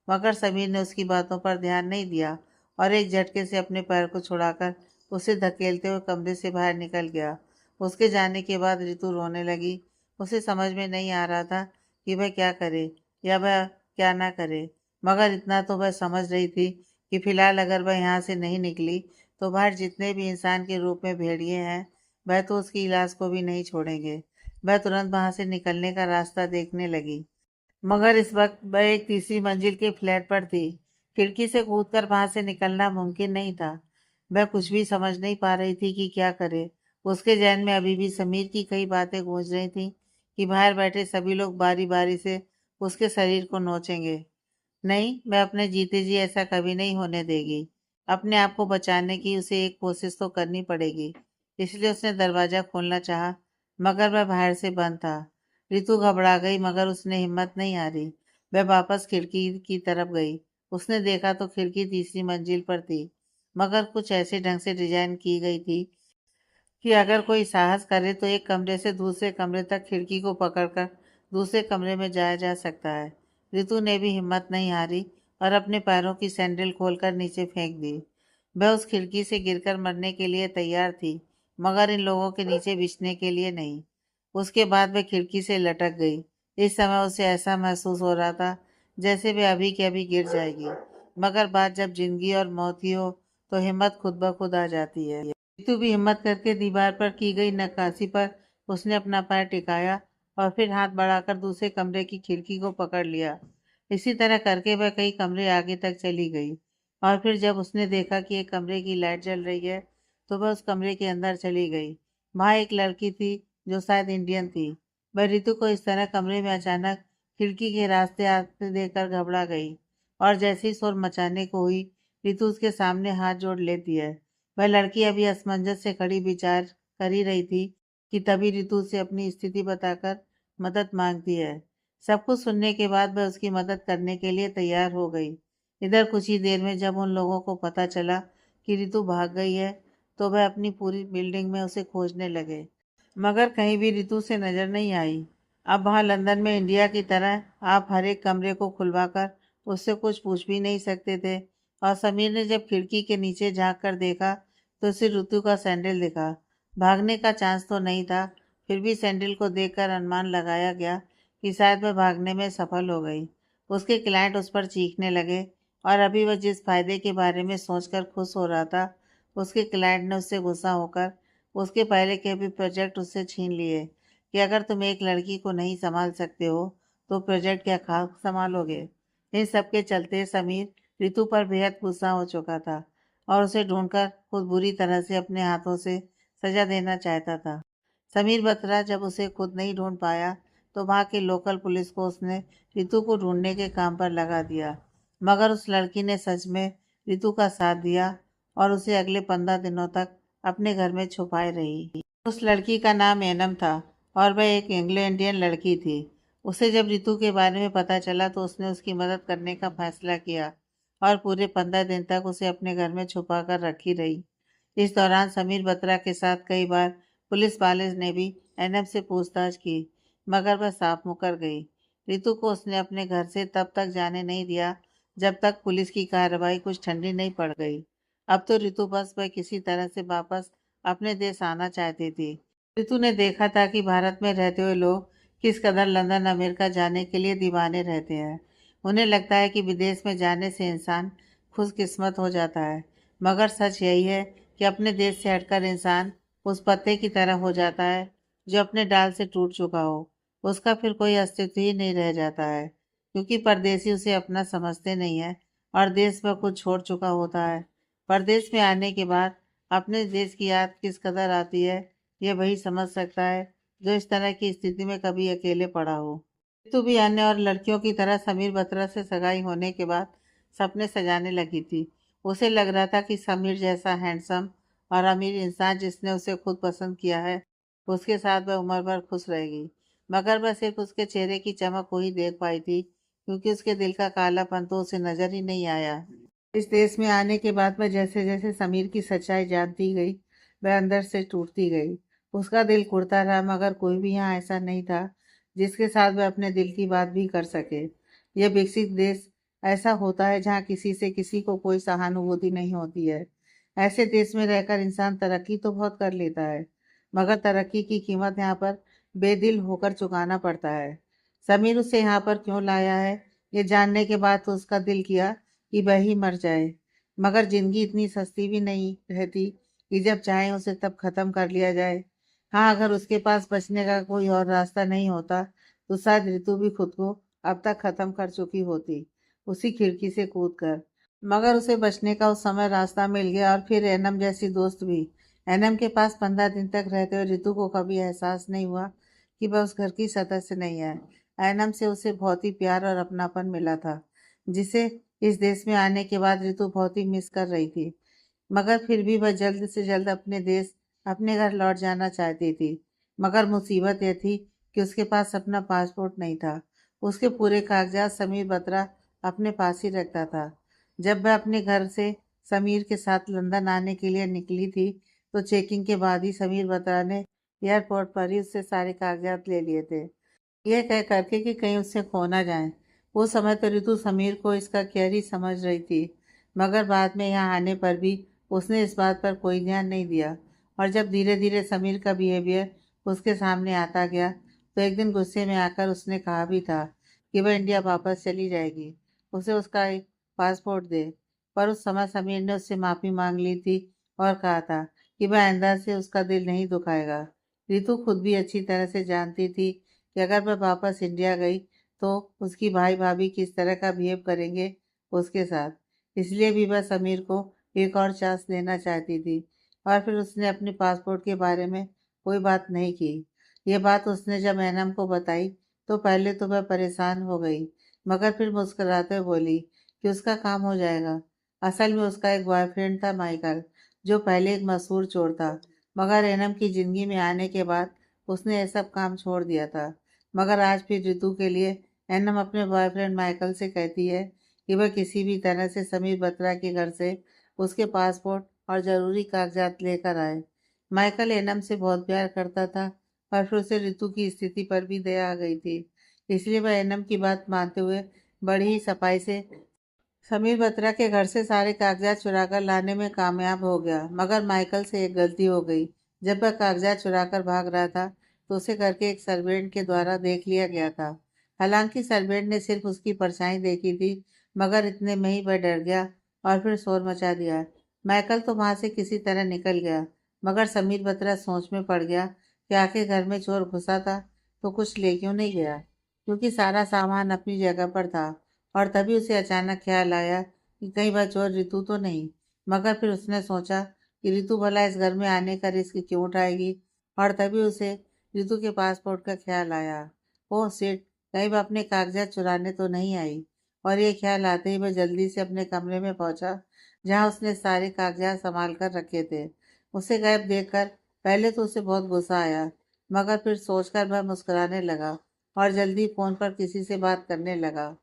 मगर समीर ने उसकी बातों पर ध्यान नहीं दिया और एक झटके से अपने पैर को छुड़ाकर उसे धकेलते हुए कमरे से बाहर निकल गया। उसके जाने के बाद रितु रोने लगी। उसे समझ में नहीं आ रहा था कि वह क्या करे या वह क्या ना करे, मगर इतना तो वह समझ रही थी कि फिलहाल अगर वह यहाँ से नहीं निकली तो बाहर जितने भी इंसान के रूप में भेड़िए हैं वह तो उसकी इलाज को भी नहीं छोड़ेंगे। वह तुरंत वहां से निकलने का रास्ता देखने लगी, मगर इस वक्त वह एक तीसरी मंजिल के फ्लैट पर थी। खिड़की से कूदकर वहां से निकलना मुमकिन नहीं था। वह कुछ भी समझ नहीं पा रही थी कि क्या करे। उसके जहन में अभी भी समीर की कई बातें गूंज रही थी कि बाहर बैठे सभी लोग बारी बारी से उसके शरीर को नोचेंगे। नहीं, मैं अपने जीते जी ऐसा कभी नहीं होने देगी। अपने आप को बचाने की उसे एक कोशिश तो करनी पड़ेगी। इसलिए उसने दरवाजा खोलना चाहा, मगर वह बाहर से बंद था। रितु घबरा गई, मगर उसने हिम्मत नहीं हारी। वह वापस खिड़की की तरफ गई। उसने देखा तो खिड़की तीसरी मंजिल पर थी, मगर कुछ ऐसे ढंग से डिजाइन की गई थी कि अगर कोई साहस करे तो एक कमरे से दूसरे कमरे तक खिड़की को पकड़कर दूसरे कमरे में जाया जा सकता है। रितु ने भी हिम्मत नहीं हारी और अपने पैरों की सैंडल खोलकर नीचे फेंक दी। वह उस खिड़की से गिरकर मरने के लिए तैयार थी, मगर इन लोगों के नीचे बिछने के लिए नहीं। उसके बाद वह खिड़की से लटक गई। इस समय उसे ऐसा महसूस हो रहा था जैसे वे अभी के अभी गिर जाएगी। मगर बात जब जिंदगी और मौत की हो तो हिम्मत खुद ब खुद आ जाती है। रितु भी हिम्मत करके दीवार पर की गई नक्काशी पर उसने अपना पैर टिकाया और फिर हाथ बढ़ाकर दूसरे कमरे की खिड़की को पकड़ लिया। इसी तरह करके वह कई कमरे आगे तक चली गई और फिर जब उसने देखा कि एक कमरे की लाइट जल रही है तो वह उस कमरे के अंदर चली गई। वहाँ एक लड़की थी जो शायद इंडियन थी। वह रितु को इस तरह कमरे में अचानक खिड़की के रास्ते आते देखकर घबरा गई और जैसे ही शोर मचाने को हुई, रितु उसके सामने हाथ जोड़ लेती है। वह लड़की अभी असमंजस से खड़ी विचार कर ही रही थी कि तभी रितु से अपनी स्थिति बताकर मदद मांगती है। सब कुछ सुनने के बाद वह उसकी मदद करने के लिए तैयार हो गई। इधर कुछ ही देर में जब उन लोगों को पता चला कि रितु भाग गई है तो वह अपनी पूरी बिल्डिंग में उसे खोजने लगे, मगर कहीं भी रितु से नजर नहीं आई। अब वहाँ लंदन में इंडिया की तरह आप हर एक कमरे को खुलवाकर उससे कुछ पूछ भी नहीं सकते थे। और समीर ने जब खिड़की के नीचे झांक कर देखा तो उसे ऋतु का सैंडल दिखा। भागने का चांस तो नहीं था, फिर भी सैंडल को देखकर अनुमान लगाया गया कि शायद वह भागने में सफल हो गई। उसके क्लाइंट उस पर चीखने लगे और अभी वह जिस फायदे के बारे में सोचकर खुश हो रहा था, उसके क्लाइंट ने उससे गुस्सा होकर उसके पहले के भी प्रोजेक्ट उससे छीन लिए कि अगर तुम एक लड़की को नहीं संभाल सकते हो तो प्रोजेक्ट क्या खास संभालोगे। इन सब के चलते समीर रितु पर बेहद गुस्सा हो चुका था और उसे ढूंढकर खुद बुरी तरह से अपने हाथों से सजा देना चाहता था। समीर बत्रा जब उसे खुद नहीं ढूंढ पाया तो वहाँ की लोकल पुलिस को उसने रितु को ढूंढने के काम पर लगा दिया। मगर उस लड़की ने सच में रितु का साथ दिया और उसे अगले 15 दिनों तक अपने घर में छुपाए रही। उस लड़की का नाम एनम था और वह एक एंग्लो इंडियन लड़की थी। उसे जब रितु के बारे में पता चला तो उसने उसकी मदद करने का फैसला किया और पूरे 15 दिन तक उसे अपने घर में छुपा कर रखी रही। इस दौरान समीर बत्रा के साथ कई बार पुलिस वाले ने भी एनम से पूछताछ की, मगर वह साफ मुकर गई। रितु को उसने अपने घर से तब तक जाने नहीं दिया जब तक पुलिस की कार्रवाई कुछ ठंडी नहीं पड़ गई। अब तो रितु बस वह किसी तरह से वापस अपने देश आना चाहती थी। रितु ने देखा था कि भारत में रहते हुए लोग किस कदर लंदन अमेरिका जाने के लिए दीवाने रहते हैं। उन्हें लगता है कि विदेश में जाने से इंसान खुशकिस्मत हो जाता है, मगर सच यही है कि अपने देश से हटकर इंसान उस पत्ते की तरह हो जाता है जो अपने डाल से टूट चुका हो। उसका फिर कोई अस्तित्व ही नहीं रह जाता है, क्योंकि परदेसी उसे अपना समझते नहीं है और देश में कुछ छोड़ चुका होता है। परदेश में आने के बाद अपने देश की याद किस कदर आती है, ये वही समझ सकता है जो इस तरह की स्थिति में कभी अकेले पड़ा हो। तू भी अन्य और लड़कियों की तरह समीर बत्रा से सगाई होने के बाद सपने सजाने लगी थी। उसे लग रहा था कि समीर जैसा हैंडसम और अमीर इंसान जिसने उसे खुद पसंद किया है, उसके साथ वह उम्र भर खुश रहेगी। मगर वह सिर्फ उसके चेहरे की चमक को ही देख पाई थी, क्योंकि उसके दिल का कालापन तो उसे नजर ही नहीं आया। इस देश में आने के बाद वह जैसे जैसे समीर की सच्चाई जानती गई, वह अंदर से टूटती गई। उसका दिल कुढ़ता रहा, मगर कोई भी यहाँ ऐसा नहीं था जिसके साथ वह अपने दिल की बात भी कर सके। यह विकसित देश ऐसा होता है जहाँ किसी से किसी को कोई सहानुभूति नहीं होती है। ऐसे देश में रहकर इंसान तरक्की तो बहुत कर लेता है, मगर तरक्की की कीमत यहाँ पर बेदिल होकर चुकाना पड़ता है। समीर उसे यहाँ पर क्यों लाया है, ये जानने के बाद तो उसका दिल किया कि वह ही मर जाए। मगर जिंदगी इतनी सस्ती भी नहीं रहती कि जब चाहे उसे तब खत्म कर लिया जाए। हाँ, अगर उसके पास बचने का कोई और रास्ता नहीं होता तो शायद ऋतु भी खुद को अब तक खत्म कर चुकी होती, उसी खिड़की से कूद कर। मगर उसे बचने का उस समय रास्ता मिल गया और फिर एनम जैसी दोस्त भी। एनम के पास 15 दिन तक रहते हुए ऋतु को कभी एहसास नहीं हुआ कि वह उस घर की सदस्य नहीं है। एनम से उसे बहुत ही प्यार और अपनापन मिला था, जिसे इस देश में आने के बाद ऋतु बहुत ही मिस कर रही थी। मगर फिर भी वह जल्द से जल्द अपने देश, अपने घर लौट जाना चाहती थी। मगर मुसीबत यह थी कि उसके पास अपना पासपोर्ट नहीं था। उसके पूरे कागजात समीर बत्रा अपने पास ही रखता था। जब वह अपने घर से समीर के साथ लंदन आने के लिए निकली थी तो चेकिंग के बाद ही समीर बत्रा ने एयरपोर्ट पर ही उससे सारे कागजात ले लिए थे, यह कह करके कि कहीं उससे खो ना जाए। वो समय तो ऋतु समीर को इसका केयर ही समझ रही थी, मगर बाद में यहाँ आने पर भी उसने इस बात पर कोई ध्यान नहीं दिया। और जब धीरे धीरे समीर का बिहेवियर उसके सामने आता गया, तो एक दिन गुस्से में आकर उसने कहा भी था कि वह इंडिया वापस चली जाएगी, उसे उसका एक पासपोर्ट दे। पर उस समय समीर ने उससे माफ़ी मांग ली थी और कहा था कि वह आइंदा से उसका दिल नहीं दुखाएगा। रितु खुद भी अच्छी तरह से जानती थी कि अगर वह वापस इंडिया गई तो उसकी भाई भाभी किस तरह का बिहेव करेंगे उसके साथ। इसलिए भी वह समीर को एक और चांस देना चाहती थी। और फिर उसने अपने पासपोर्ट के बारे में कोई बात नहीं की। ये बात उसने जब एनम को बताई तो पहले तो वह परेशान हो गई, मगर फिर मुस्कुराते हुए बोली कि उसका काम हो जाएगा। असल में उसका एक बॉयफ्रेंड था माइकल, जो पहले एक मशहूर चोर था, मगर एनम की जिंदगी में आने के बाद उसने ये सब काम छोड़ दिया था। मगर आज फिर रितु के लिए एनम अपने बॉयफ्रेंड माइकल से कहती है कि वह किसी भी तरह से समीर बत्रा के घर से उसके पासपोर्ट और ज़रूरी कागजात लेकर आए। माइकल एनम से बहुत प्यार करता था और फिर उसे रितु की स्थिति पर भी दया आ गई थी। इसलिए वह एनम की बात मानते हुए बड़ी ही सफाई से समीर बत्रा के घर से सारे कागजात चुराकर लाने में कामयाब हो गया। मगर माइकल से एक गलती हो गई। जब वह कागजात चुराकर भाग रहा था तो उसे घर के एक सर्वेंट के द्वारा देख लिया गया था। हालांकि सर्वेंट ने सिर्फ उसकी परछाई देखी थी, मगर इतने में ही वह डर गया और फिर शोर मचा दिया। माइकल तो वहां से किसी तरह निकल गया, मगर समीर बत्रा सोच में पड़ गया कि आखिर घर में चोर घुसा था तो कुछ ले क्यों नहीं गया, क्योंकि सारा सामान अपनी जगह पर था। और तभी उसे अचानक ख्याल आया कि कई बार चोर रितु तो नहीं। मगर फिर उसने सोचा कि रितु भला इस घर में आने का रिस्क क्यों उठाएगी। और तभी उसे रितु के पासपोर्ट का ख्याल आया। ओह शिट, कहीं वह अपने कागजात चुराने तो नहीं आई। और ये ख्याल आते ही वह जल्दी से अपने कमरे में पहुंचा, जहां उसने सारे कागजात संभाल कर रखे थे। उसे गायब देखकर पहले तो उसे बहुत गुस्सा आया, मगर फिर सोचकर वह मुस्कुराने लगा और जल्दी फोन पर किसी से बात करने लगा।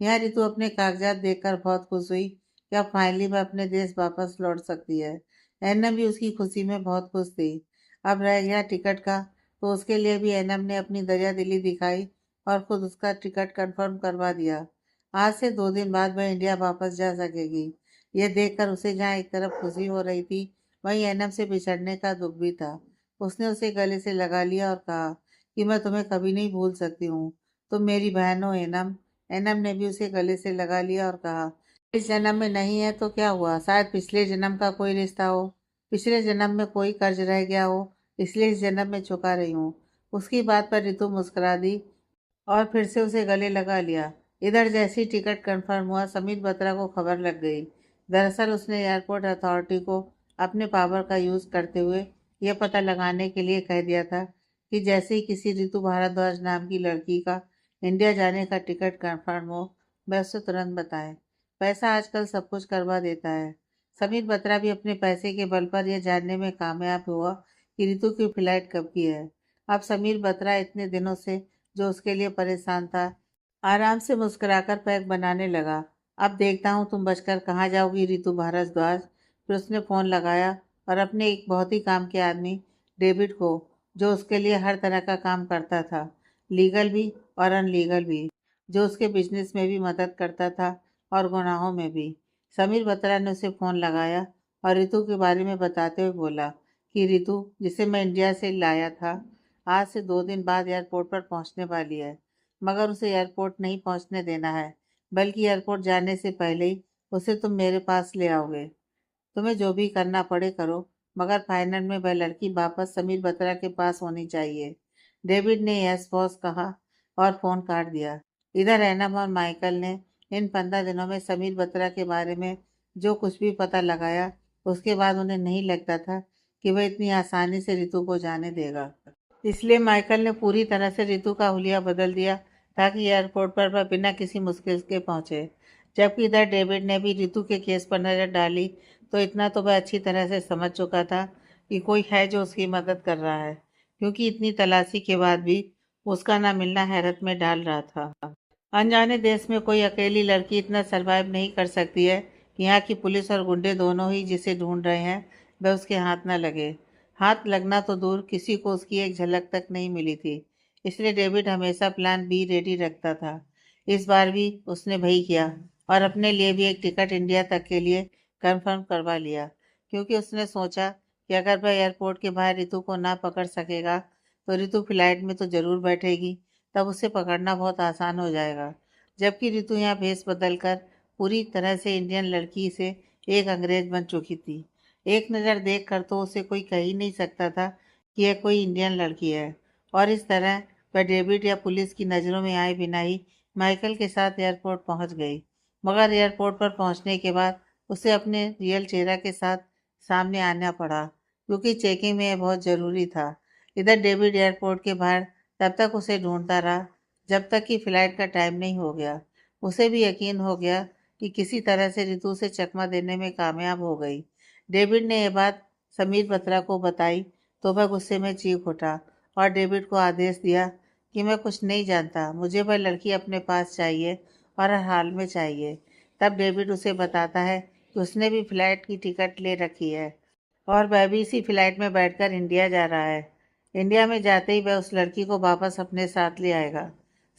यहाँ रितु अपने कागजात देखकर बहुत खुश हुई कि अब फाइनली वह अपने देश वापस लौट सकती है। एनम भी उसकी खुशी में बहुत खुश थी। अब रह गया टिकट का, तो उसके लिए भी एनम ने अपनी दरिया दिली दिखाई और खुद उसका टिकट कंफर्म करवा दिया। आज से 2 दिन बाद वह इंडिया वापस जा सकेगी। यह देखकर उसे जहाँ एक तरफ खुशी हो रही थी, वहीं एनम से बिछड़ने का दुख भी था। उसने उसे गले से लगा लिया और कहा कि मैं तुम्हें कभी नहीं भूल सकती हूँ, तुम मेरी बहन हो एनम। एनम ने भी उसे गले से लगा लिया और कहा, इस जन्म में नहीं है तो क्या हुआ, शायद पिछले जन्म का कोई रिश्ता हो, पिछले जन्म में कोई कर्ज रह गया हो, इसलिए इस जन्म में चुका रही हूँ। उसकी बात पर रितु मुस्कुरा दी और फिर से उसे गले लगा लिया। इधर जैसी टिकट कंफर्म हुआ, समीर बत्रा को खबर लग गई। दरअसल उसने एयरपोर्ट अथॉरिटी को अपने पावर का यूज करते हुए यह पता लगाने के लिए कह दिया था कि जैसे ही किसी रितु भारद्वाज नाम की लड़की का इंडिया जाने का टिकट कंफर्म हो, वह उसे तुरंत बताए। पैसा आजकल सब कुछ करवा देता है। समीर बत्रा भी अपने पैसे के बल पर यह जानने में कामयाब हुआ कि रितु की फ्लाइट कब की है। अब समीर बत्रा इतने दिनों से जो उसके लिए परेशान था, आराम से मुस्कुराकर पैक बनाने लगा। अब देखता हूँ तुम बचकर कहाँ जाओगी रितु भारद्वाज। फिर उसने फोन लगाया और अपने एक बहुत ही काम के आदमी डेविड को, जो उसके लिए हर तरह का काम करता था, लीगल भी और अनलीगल भी, जो उसके बिजनेस में भी मदद करता था और गुनाहों में भी। समीर बत्रा ने उसे फोन लगाया और रितु के बारे में बताते हुए बोला कि रितु, जिसे मैं इंडिया से लाया था, आज से 2 दिन बाद एयरपोर्ट पर पहुंचने वाली है। मगर उसे एयरपोर्ट नहीं पहुंचने देना है, बल्कि एयरपोर्ट जाने से पहले ही उसे तुम मेरे पास ले आओगे। तुम्हें जो भी करना पड़े करो, मगर फाइनल में वह लड़की वापस समीर बत्रा के पास होनी चाहिए। डेविड ने यस बॉस कहा और फोन काट दिया। इधर एनम और माइकल ने इन 15 दिनों में समीर बत्रा के बारे में जो कुछ भी पता लगाया, उसके बाद उन्हें नहीं लगता था कि वह इतनी आसानी से रितु को जाने देगा। इसलिए माइकल ने पूरी तरह से रितु का हुलिया बदल दिया ताकि एयरपोर्ट पर वह बिना किसी मुश्किल के पहुंचे। जबकि इधर डेविड ने भी रितु के केस पर नजर डाली, तो इतना तो वह अच्छी तरह से समझ चुका था कि कोई है जो उसकी मदद कर रहा है, क्योंकि इतनी तलाशी के बाद भी उसका ना मिलना हैरत में डाल रहा था। अनजाने देश में कोई अकेली लड़की इतना सरवाइव नहीं कर सकती है कि यहाँ की पुलिस और गुंडे दोनों ही जिसे ढूंढ रहे हैं, वह उसके हाथ न लगे। हाथ लगना तो दूर, किसी को उसकी एक झलक तक नहीं मिली थी। इसलिए डेविड हमेशा प्लान बी रेडी रखता था। इस बार भी उसने वही किया और अपने लिए भी एक टिकट इंडिया तक के लिए कंफर्म करवा लिया, क्योंकि उसने सोचा कि अगर वह एयरपोर्ट के बाहर रितु को ना पकड़ सकेगा तो रितु फ्लाइट में तो जरूर बैठेगी, तब उसे पकड़ना बहुत आसान हो जाएगा। जबकि रितु यहाँ भेस बदल कर पूरी तरह से इंडियन लड़की से एक अंग्रेज बन चुकी थी। एक नज़र देख कर तो उसे कोई कह ही नहीं सकता था कि यह कोई इंडियन लड़की है। और इस तरह वह डेविड या पुलिस की नज़रों में आए बिना ही माइकल के साथ एयरपोर्ट पहुंच गई। मगर एयरपोर्ट पर पहुंचने के बाद उसे अपने रियल चेहरा के साथ सामने आना पड़ा, क्योंकि चेकिंग में यह बहुत ज़रूरी था। इधर डेविड एयरपोर्ट के बाहर तब तक उसे ढूंढता रहा जब तक कि फ्लाइट का टाइम नहीं हो गया। उसे भी यकीन हो गया कि किसी तरह से रितु से चकमा देने में कामयाब हो गई। डेविड ने यह बात समीर बत्रा को बताई तो वह गुस्से में चीख उठा और डेविड को आदेश दिया कि मैं कुछ नहीं जानता, मुझे वह लड़की अपने पास चाहिए और हर हाल में चाहिए। तब डेविड उसे बताता है कि उसने भी फ्लाइट की टिकट ले रखी है और वह भी इसी फ्लाइट में बैठकर इंडिया जा रहा है। इंडिया में जाते ही वह उस लड़की को वापस अपने साथ ले आएगा।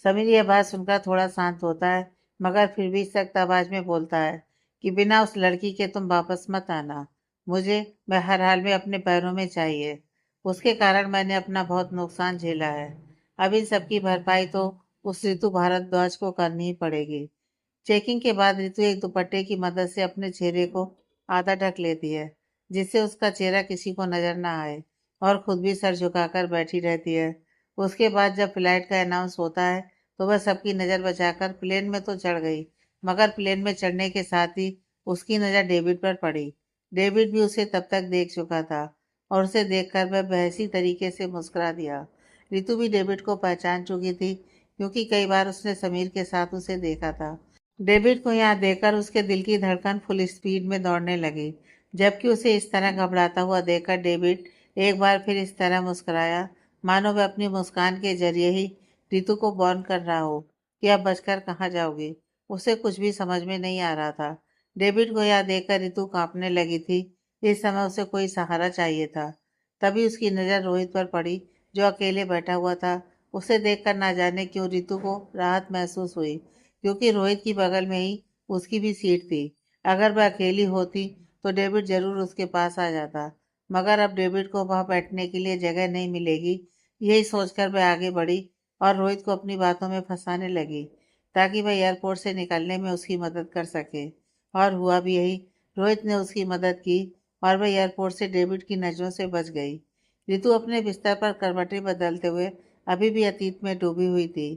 समीर यह बात सुनकर थोड़ा शांत होता है, मगर फिर भी सख्त आवाज में बोलता है कि बिना उस लड़की के तुम वापस मत आना। मुझे वह हर हाल में अपने पैरों में चाहिए। उसके कारण मैंने अपना बहुत नुकसान झेला है। अब इन सबकी भरपाई तो उस ऋतु भारद्वाज को करनी ही पड़ेगी। चेकिंग के बाद ऋतु एक दुपट्टे की मदद से अपने चेहरे को आधा ढक लेती है, जिससे उसका चेहरा किसी को नजर ना आए, और खुद भी सर झुकाकर बैठी रहती है। उसके बाद जब फ्लाइट का अनाउंस होता है तो वह सबकी नज़र बचाकर प्लेन में तो चढ़ गई, मगर प्लेन में चढ़ने के साथ ही उसकी नज़र डेविड पर पड़ी। डेविड भी उसे तब तक देख चुका था और उसे देखकर वह बहसी तरीके से मुस्कुरा दिया। ऋतु भी डेविड को पहचान चुकी थी, क्योंकि कई बार उसने समीर के साथ उसे देखा था। डेविड को यहाँ देखकर उसके दिल की धड़कन फुल स्पीड में दौड़ने लगी। जबकि उसे इस तरह घबराता हुआ देखकर डेविड एक बार फिर इस तरह मुस्कुराया, मानो वह अपनी मुस्कान के जरिए ही रितु को वार्न कर रहा हो कि अब बचकर कहाँ जाओगी। उसे कुछ भी समझ में नहीं आ रहा था। डेविड को यह देखकर रितु कांपने लगी थी। इस समय उसे कोई सहारा चाहिए था। तभी उसकी नज़र रोहित पर पड़ी, जो अकेले बैठा हुआ था। उसे देखकर ना जाने क्यों रितु को राहत महसूस हुई, क्योंकि रोहित की बगल में ही उसकी भी सीट थी। अगर वह अकेली होती तो डेविड जरूर उसके पास आ जाता, मगर अब डेविड को वहां बैठने के लिए जगह नहीं मिलेगी। यही सोचकर वह आगे बढ़ी और रोहित को अपनी बातों में फंसाने लगी, ताकि वह एयरपोर्ट से निकलने में उसकी मदद कर सके। और हुआ भी यही। रोहित ने उसकी मदद की और वह एयरपोर्ट से डेविड की नजरों से बच गई। रितु अपने बिस्तर पर करवटें बदलते हुए अभी भी अतीत में डूबी हुई थी।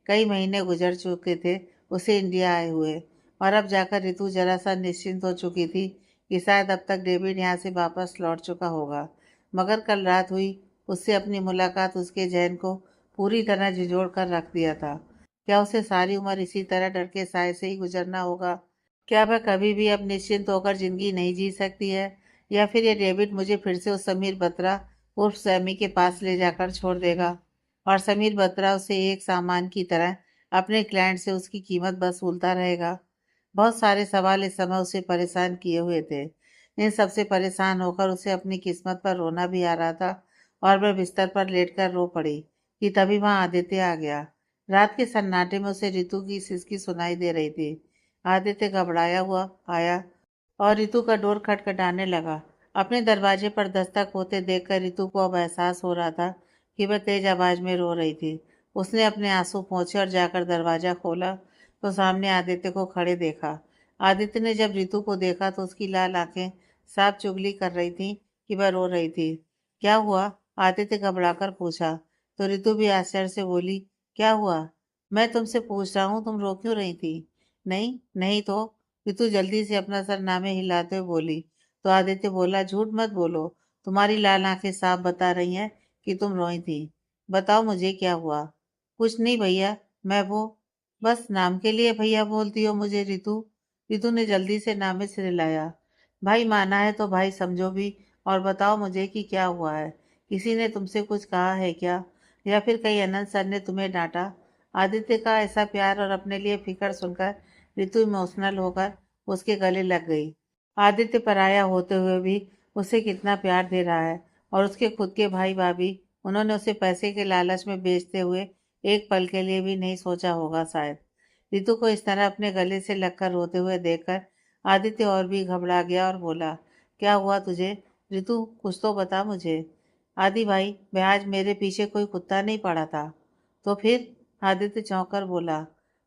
कई महीने गुजर चुके थे उसे इंडिया आए हुए, और अब जाकर रितु जरा सा निश्चिंत हो चुकी थी कि शायद अब तक डेविड यहाँ से वापस लौट चुका होगा। मगर कल रात हुई उससे अपनी मुलाकात उसके जहन को पूरी तरह झिझोड़ कर रख दिया था। क्या उसे सारी उम्र इसी तरह डर के साए से ही गुजरना होगा? क्या वह कभी भी अब निश्चिंत होकर जिंदगी नहीं जी सकती है? या फिर ये डेविड मुझे फिर से उस समीर बत्रा उर्फ सैमी के पास ले जाकर छोड़ देगा, और समीर बत्रा उसे एक सामान की तरह अपने क्लाइंट से उसकी कीमत वसूलता रहेगा? बहुत सारे सवाल इस समय उसे परेशान किए हुए थे। इन सबसे परेशान होकर उसे अपनी किस्मत पर रोना भी आ रहा था, और वह बिस्तर पर लेटकर रो पड़ी कि तभी वहां आदित्य आ गया। रात के सन्नाटे में उसे रितु की सिसकी सुनाई दे रही थी। आदित्य घबराया हुआ आया और रितु का डोर खटखटाने लगा। अपने दरवाजे पर दस्तक होते देखकर रितु को अब एहसास हो रहा था कि वह तेज आवाज में रो रही थी। उसने अपने आंसू पोंछे और जाकर दरवाजा खोला तो सामने आदित्य को खड़े देखा। आदित्य ने जब रितु को देखा तो उसकी लाल आंखें साफ चुगली कर रही थी कि वह रो रही थी। क्या हुआ? आदित्य घबराकर पूछा। तो रितु भी आश्चर्य से बोली, क्या हुआ? मैं तुमसे पूछ रहा हूँ, तुम रो क्यों रही थी? नहीं नहीं तो, रितु जल्दी से अपना सर नामे हिलाते हुए बोली। तो आदित्य बोला, झूठ मत बोलो, तुम्हारी लाल आंखें साफ बता रही हैं कि तुम रोई थी। बताओ मुझे क्या हुआ? कुछ नहीं भैया, मैं वो बस नाम के लिए भैया बोलती हो मुझे रितु। रितु ने जल्दी से नामे सिर हिलाया। भाई माना है तो भाई समझो भी, और बताओ मुझे कि क्या हुआ है। किसी ने तुमसे कुछ कहा है क्या, या फिर कहीं अनंत सर ने तुम्हें डांटा? आदित्य का ऐसा प्यार और अपने लिए फिक्र सुनकर रितु इमोशनल होकर उसके गले लग गई। आदित्य पराया होते हुए भी उसे कितना प्यार दे रहा है, और उसके खुद के भाई भाभी, उन्होंने उसे पैसे के लालच में बेचते हुए एक पल के लिए भी नहीं सोचा होगा शायद। रितु को इस तरह अपने गले से लगकर रोते हुए देखकर आदित्य और भी घबरा गया और बोला, क्या हुआ तुझे? रितु, कुछ तो बता मुझे। आदि भाई, वह आज मेरे पीछे कोई कुत्ता नहीं पड़ा था। तो फिर? आदित्य चौंक कर बोला,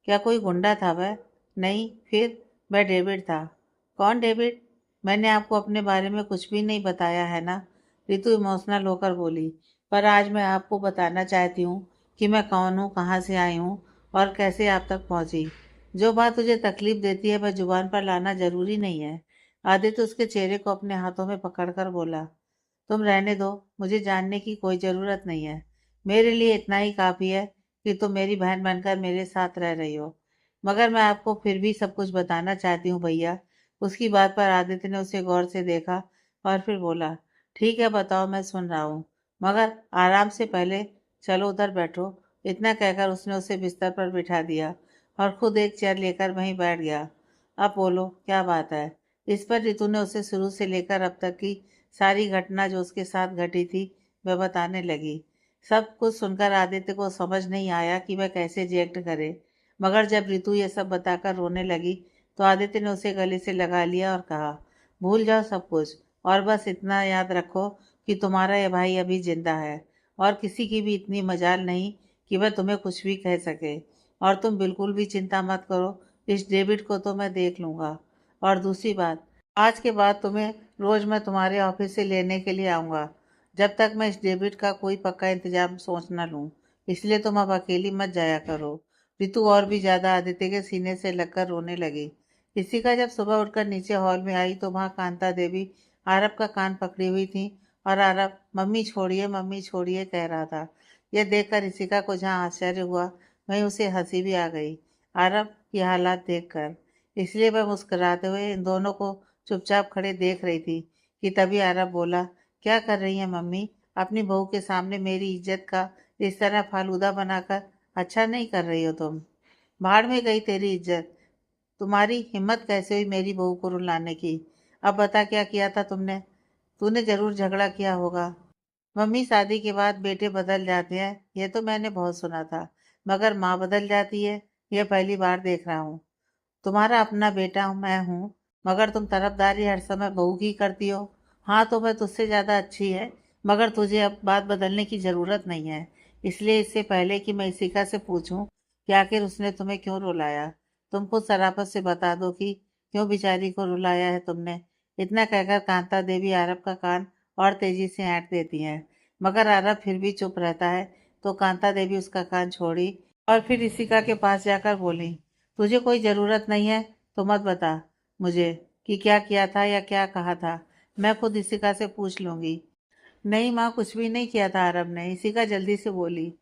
क्या कोई गुंडा था वह? नहीं, फिर? वह डेविड था। कौन डेविड? मैंने आपको अपने बारे में कुछ भी नहीं बताया है ना? रितु इमोशनल होकर बोली, पर आज मैं आपको बताना चाहती हूँ कि मैं कौन हूँ, कहाँ से आई हूँ और कैसे आप तक पहुँची। जो बात तुझे तकलीफ देती है वह जुबान पर लाना जरूरी नहीं है। आदित्य उसके चेहरे को अपने हाथों में पकड़कर बोला, तुम रहने दो, मुझे जानने की कोई ज़रूरत नहीं है। मेरे लिए इतना ही काफ़ी है कि तुम मेरी बहन बनकर मेरे साथ रह रही हो। मगर मैं आपको फिर भी सब कुछ बताना चाहती हूँ भैया। उसकी बात पर आदित्य ने उसे गौर से देखा और फिर बोला, ठीक है बताओ, मैं सुन रहा हूँ, मगर आराम से, पहले चलो उधर बैठो। इतना कहकर उसने उसे बिस्तर पर बिठा दिया और खुद एक चेयर लेकर वहीं बैठ गया। अब बोलो, क्या बात है? इस पर रितु ने उसे शुरू से लेकर अब तक की सारी घटना जो उसके साथ घटी थी वह बताने लगी। सब कुछ सुनकर आदित्य को समझ नहीं आया कि वह कैसे रिएक्ट करे, मगर जब रितु ये सब बताकर रोने लगी तो आदित्य ने उसे गले से लगा लिया और कहा, भूल जाओ सब कुछ, और बस इतना याद रखो कि तुम्हारा ये भाई अभी जिंदा है और किसी की भी इतनी मजाल नहीं कि वह तुम्हें कुछ भी कह सके। और तुम बिल्कुल भी चिंता मत करो, इस डेविड को तो मैं देख लूँगा। और दूसरी बात, आज के बाद तुम्हें रोज मैं तुम्हारे ऑफिस से लेने के लिए आऊँगा, जब तक मैं इस डेबिट का कोई पक्का इंतजाम सोच न लूँ। इसलिए तुम अब अकेली मत जाया करो। रितु और भी ज्यादा आदित्य के सीने से लगकर रोने लगी। इसी का जब सुबह उठकर नीचे हॉल में आई तो वहाँ कांता देवी आरब का कान पकड़ी हुई थी और आरब मम्मी छोड़िए कह रहा था। यह देखकर इसिका को जहाँ आश्चर्य हुआ वहीं उसे हंसी भी आ गई आरब की हालात देखकर। इसलिए वह मुस्कुराते हुए इन दोनों को चुपचाप खड़े देख रही थी कि तभी आरब बोला, क्या कर रही हैं मम्मी? अपनी बहू के सामने मेरी इज्जत का इस तरह फालूदा बनाकर अच्छा नहीं कर रही हो तुम। भाड़ में गई तेरी इज्जत। तुम्हारी हिम्मत कैसे हुई मेरी बहू को रुलाने की? अब बता, क्या किया था तुमने? तूने जरूर झगड़ा किया होगा। मम्मी, शादी के बाद बेटे बदल जाते हैं ये तो मैंने बहुत सुना था, मगर माँ बदल जाती है यह पहली बार देख रहा हूँ। तुम्हारा अपना बेटा मैं हूँ, मगर तुम तरफदारी हर समय बहू की करती हो। हाँ तो वह तुझसे ज़्यादा अच्छी है, मगर तुझे अब बात बदलने की ज़रूरत नहीं है। इसलिए इससे पहले कि मैं इसिका से पूछूं कि आखिर उसने तुम्हें क्यों रुलाया, तुम खुद सराफत से बता दो कि क्यों बेचारी को रुलाया है तुमने। इतना कहकर कांता देवी आरब का कान और तेजी से ऐंठ देती हैं, मगर आरब फिर भी चुप रहता है। तो कांता देवी उसका कान छोड़ी और फिर इसिका के पास जाकर बोली, तुझे कोई ज़रूरत नहीं है तो मत बता मुझे कि क्या किया था या क्या कहा था। मैं खुद इसिका से पूछ लूंगी। नहीं माँ, कुछ भी नहीं किया था आरब ने, इसिका जल्दी से बोली।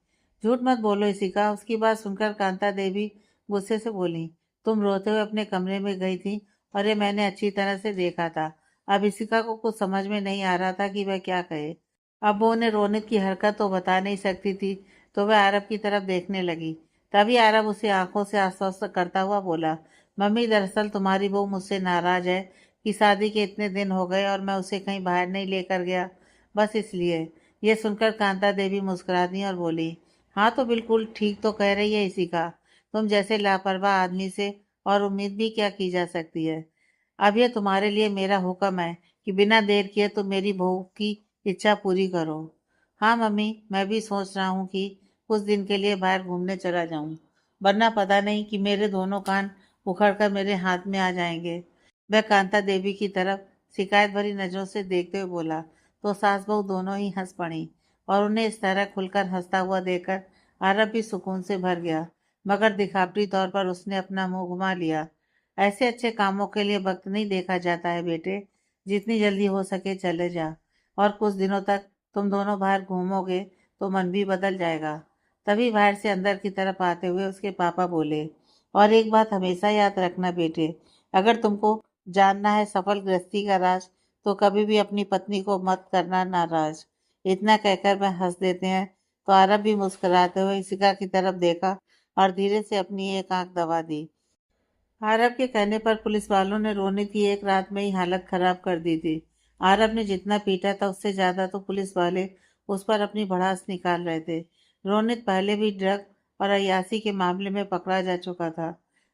झूठ मत बोलो इसिका। उसकी बात सुनकर कांता देवी गुस्से से बोली, तुम रोते हुए अपने कमरे में गई थी और ये मैंने अच्छी तरह से देखा था। अब इसिका को कुछ समझ में नहीं आ रहा था कि वह क्या कहे। अब वो उन्हें रोने की हरकत तो बता नहीं सकती थी, तो वह आरब की तरफ देखने लगी। तभी आरब उसे आंखों से आश्वस्त करता हुआ बोला, मम्मी, दरअसल तुम्हारी बहू मुझसे नाराज है कि शादी के इतने दिन हो गए और मैं उसे कहीं बाहर नहीं लेकर गया, बस इसलिए। ये सुनकर कांता देवी मुस्कुरा दी और बोली, हाँ तो बिल्कुल ठीक तो कह रही है इसी का। तुम जैसे लापरवाह आदमी से और उम्मीद भी क्या की जा सकती है। अब ये तुम्हारे लिए मेरा हुक्म है कि बिना देर किए तुम मेरी बहू की इच्छा पूरी करो। हाँ मम्मी, मैं भी सोच रहा हूँ कि कुछ दिन के लिए बाहर घूमने चला जाऊं, वरना पता नहीं कि मेरे दोनों कान उखड़कर मेरे हाथ में आ जाएंगे। वह कांता देवी की तरफ शिकायत भरी नजरों से देखते हुए बोला तो सास बहू दोनों ही हंस पड़ी, और उन्हें इस तरह खुलकर हंसता हुआ देखकर आरब भी सुकून से भर गया। मगर दिखावटी तौर पर उसने अपना मुंह घुमा लिया। ऐसे अच्छे कामों के लिए वक्त नहीं देखा जाता है बेटे, जितनी जल्दी हो सके चले जा, और कुछ दिनों तक तुम दोनों बाहर घूमोगे तो मन भी बदल जाएगा। तभी बाहर से अंदर की तरफ आते हुए उसके पापा बोले, और एक बात हमेशा याद रखना बेटे, अगर तुमको जानना है सफल गृहस्थी का राज, तो कभी भी अपनी पत्नी को मत करना नाराज। इतना कहकर वह हंस देते हैं तो आरब भी मुस्कुराते हुए इसिका की तरफ देखा और धीरे से अपनी एक आंख दबा दी। आरब के कहने पर पुलिस वालों ने रोनित की एक रात में ही हालत खराब कर दी थी। आरब ने जितना पीटा था उससे ज्यादा तो पुलिस वाले उस पर अपनी भड़ास निकाल रहे थे। रोनित पहले भी ड्रग और अय्यासी के मामले में पकड़ा जा चुका था,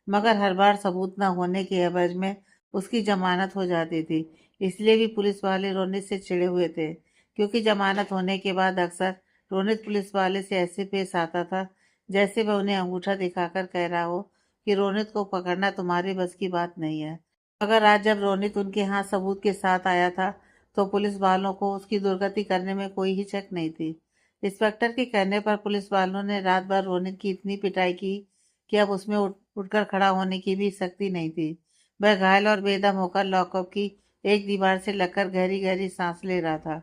मगर हर बार सबूत न होने के एवज में उसकी जमानत हो जाती थी। इसलिए भी पुलिस वाले रोनित से चिढ़े हुए थे, क्योंकि जमानत होने के बाद अक्सर रोनित पुलिस वाले से ऐसे पेश आता था जैसे वह उन्हें अंगूठा दिखाकर कह रहा हो कि रोनित को पकड़ना तुम्हारे बस की बात नहीं है। मगर आज जब रोनित उनके यहाँ सबूत के साथ आया था, तो पुलिस वालों को उसकी दुर्गति करने में कोई हिचक नहीं थी। इंस्पेक्टर के कहने पर पुलिस वालों ने रात भर रोनित की इतनी पिटाई की कि अब उसमें उठकर खड़ा होने की भी शक्ति नहीं थी। वह घायल और बेदम होकर लॉकअप की एक दीवार से लगकर गहरी गहरी सांस ले रहा था।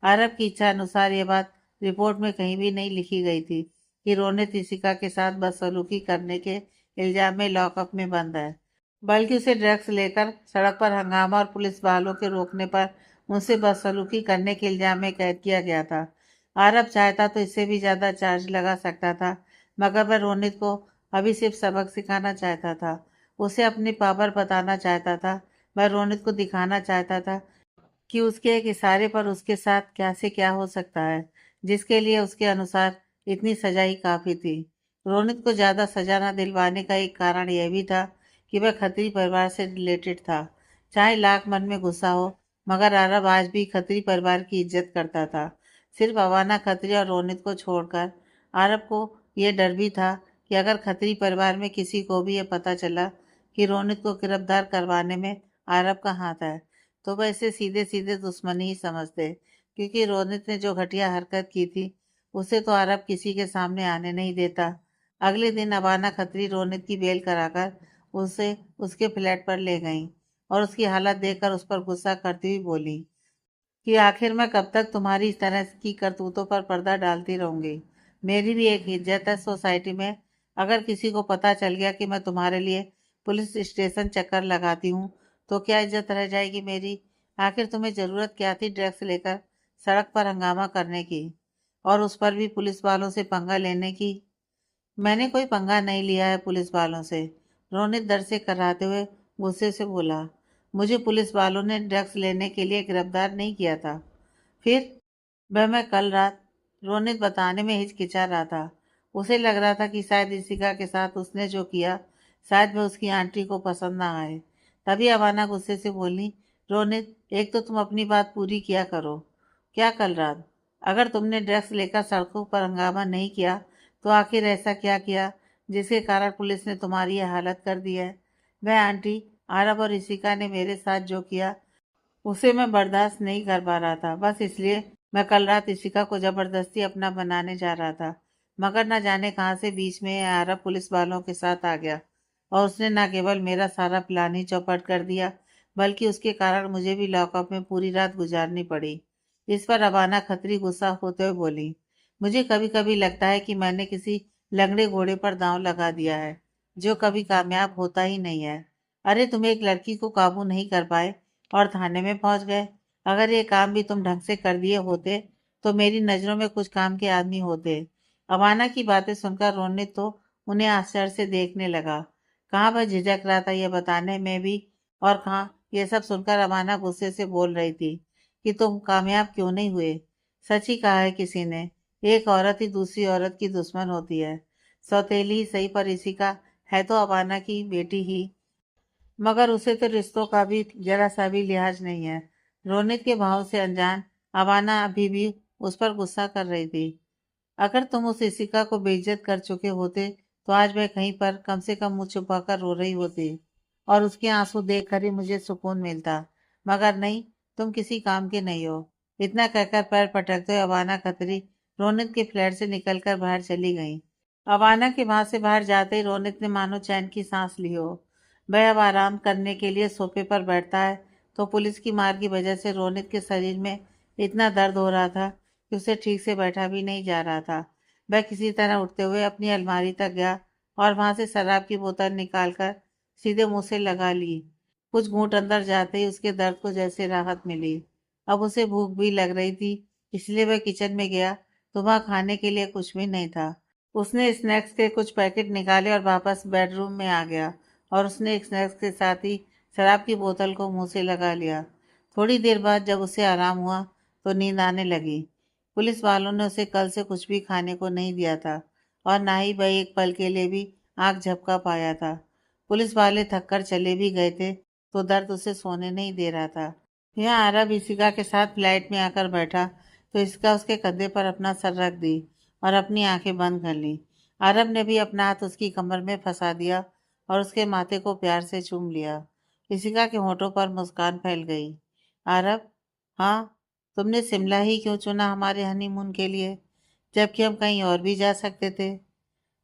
आरब की इच्छा अनुसार ये बात रिपोर्ट में कहीं भी नहीं लिखी गई थी कि रोनित इशिका के साथ बदसलूकी करने के इल्जाम में लॉकअप में बंद है, बल्कि उसे ड्रग्स लेकर सड़क पर हंगामा और पुलिस वालों के रोकने पर उनसे बदसलूकी करने के इल्जाम में कैद किया गया था। आरब चाहता तो इससे भी ज्यादा चार्ज लगा सकता था, मगर वह रोनित को अभी सिर्फ सबक सिखाना चाहता था। उसे अपनी पावर बताना चाहता था। वह रोनित को दिखाना चाहता था कि उसके एक इशारे पर उसके साथ क्या से क्या हो सकता है, जिसके लिए उसके अनुसार इतनी सजा ही काफी थी। रोनित को ज्यादा सजा न दिलवाने का एक कारण यह भी था कि वह खत्री परिवार से रिलेटेड था। चाहे लाख मन में गुस्सा हो, मगर आरब आज भी खत्री परिवार की इज्जत करता था। सिर्फ अवाना खत्री और रोनित को छोड़कर आरब को यह डर भी था कि अगर खत्री परिवार में किसी को भी यह पता चला कि रोनित को गिरफ्तार करवाने में आरब का हाथ है, तो वह इसे सीधे सीधे दुश्मनी ही समझते, क्योंकि रोनित ने जो घटिया हरकत की थी उसे तो अरब किसी के सामने आने नहीं देता। अगले दिन अबाना खत्री रोनित की बेल कराकर उसे उसके फ्लैट पर ले गईं और उसकी हालत देखकर उस पर गुस्सा करती हुई बोली कि आखिर मैं कब तक तुम्हारी इस तरह की करतूतों पर पर्दा डालती रहूंगी। मेरी भी एक इज्जत है सोसाइटी में। अगर किसी को पता चल गया कि मैं तुम्हारे लिए पुलिस स्टेशन चक्कर लगाती हूँ, तो क्या इज्जत रह जाएगी मेरी? आखिर तुम्हें जरूरत क्या थी ड्रग्स लेकर सड़क पर हंगामा करने की, और उस पर भी पुलिस वालों से पंगा लेने की? मैंने कोई पंगा नहीं लिया है पुलिस वालों से, रोनित डर से कराते हुए गुस्से से बोला। मुझे पुलिस वालों ने ड्रग्स लेने के लिए गिरफ्तार नहीं किया था। फिर वह मैं कल रात, रोनित बताने में हिचकिचा रहा था। उसे लग रहा था कि शायद इशिका के साथ उसने जो किया, शायद वह उसकी आंटी को पसंद ना आए। तभी अवाना गुस्से से बोली, रोनित, एक तो तुम अपनी बात पूरी किया करो। क्या कल रात? अगर तुमने ड्रग्स लेकर सड़कों पर हंगामा नहीं किया, तो आखिर ऐसा क्या किया जिसके कारण पुलिस ने तुम्हारी यह हालत कर दी है? वह आंटी, आरब और इशिका ने मेरे साथ जो किया उसे मैं बर्दाश्त नहीं कर पा रहा था। बस इसलिए मैं कल रात इशिका को जबरदस्ती अपना बनाने जा रहा था, मगर न जाने कहां से बीच में यह अरब पुलिस वालों के साथ आ गया और उसने न केवल मेरा सारा प्लान ही चौपट कर दिया, बल्कि उसके कारण मुझे भी लॉकअप में पूरी रात गुजारनी पड़ी। इस पर अबाना खत्री गुस्सा होते हुए बोली, मुझे कभी कभी लगता है कि मैंने किसी लंगड़े घोड़े पर दांव लगा दिया है, जो कभी कामयाब होता ही नहीं है। अरे, तुम एक लड़की को काबू नहीं कर पाए और थाने में पहुंच गए। अगर ये काम भी तुम ढंग से कर दिए होते, तो मेरी नजरों में कुछ काम के आदमी होते। अवाना की बातें सुनकर रोने तो उन्हें आश्चर्य से देखने लगा। कहाँ वह झिझक रहा था यह बताने में भी, और कहाँ यह सब सुनकर अवाना गुस्से से बोल रही थी कि तुम कामयाब क्यों नहीं हुए। सच ही कहा है किसी ने, एक औरत ही दूसरी औरत की दुश्मन होती है। सौतेली ही सही, पर इसी का है तो अवाना की बेटी ही, मगर उसे तो रिश्तों का भी जरा सा भी लिहाज नहीं है। रोनित के भाव से अनजान अवाना अभी भी उस पर गुस्सा कर रही थी। अगर तुम उस इशिका को बेइज्जत कर चुके होते, तो आज मैं कहीं पर कम से कम मुंह छुपाकर रो रही होती और उसके आंसू देखकर ही मुझे सुकून मिलता। मगर नहीं, तुम किसी काम के नहीं हो। इतना कहकर पैर पटकते हुए अवाना खत्री रोनित के फ्लैट से निकलकर बाहर चली गई। अवाना के वहां से बाहर जाते ही रोनित ने मानो चैन की सांस ली हो। वह अब आराम करने के लिए सोफे पर बैठता है, तो पुलिस की मार की वजह से रोनित के शरीर में इतना दर्द हो रहा था कि उसे ठीक से बैठा भी नहीं जा रहा था। वह किसी तरह उठते हुए अपनी अलमारी तक गया और वहां से शराब की बोतल निकालकर सीधे मुंह से लगा ली। कुछ घूंट अंदर जाते ही उसके दर्द को जैसे राहत मिली। अब उसे भूख भी लग रही थी, इसलिए वह किचन में गया, तो वहां खाने के लिए कुछ भी नहीं था। उसने स्नैक्स के कुछ पैकेट निकाले और वापस बेडरूम में आ गया, और उसने एक स्नैक्स के साथ ही शराब की बोतल को मुंह से लगा लिया। थोड़ी देर बाद जब उसे आराम हुआ तो नींद आने लगी। पुलिस वालों ने उसे कल से कुछ भी खाने को नहीं दिया था और ना ही वह एक पल के लिए भी आंख झपका पाया था। पुलिस वाले थक कर चले भी गए थे तो दर्द उसे सोने नहीं दे रहा था। यहाँ आरब इशिका के साथ फ्लैट में आकर बैठा तो इसका उसके कंधे पर अपना सर रख दी और अपनी आंखें बंद कर ली। आरब ने भी अपना हाथ उसकी कमर में फंसा दिया और उसके माथे को प्यार से चूम लिया। इशिका के होठों पर मुस्कान फैल गई। आरब, हाँ, तुमने शिमला ही क्यों चुना हमारे हनीमून के लिए, जबकि हम कहीं और भी जा सकते थे?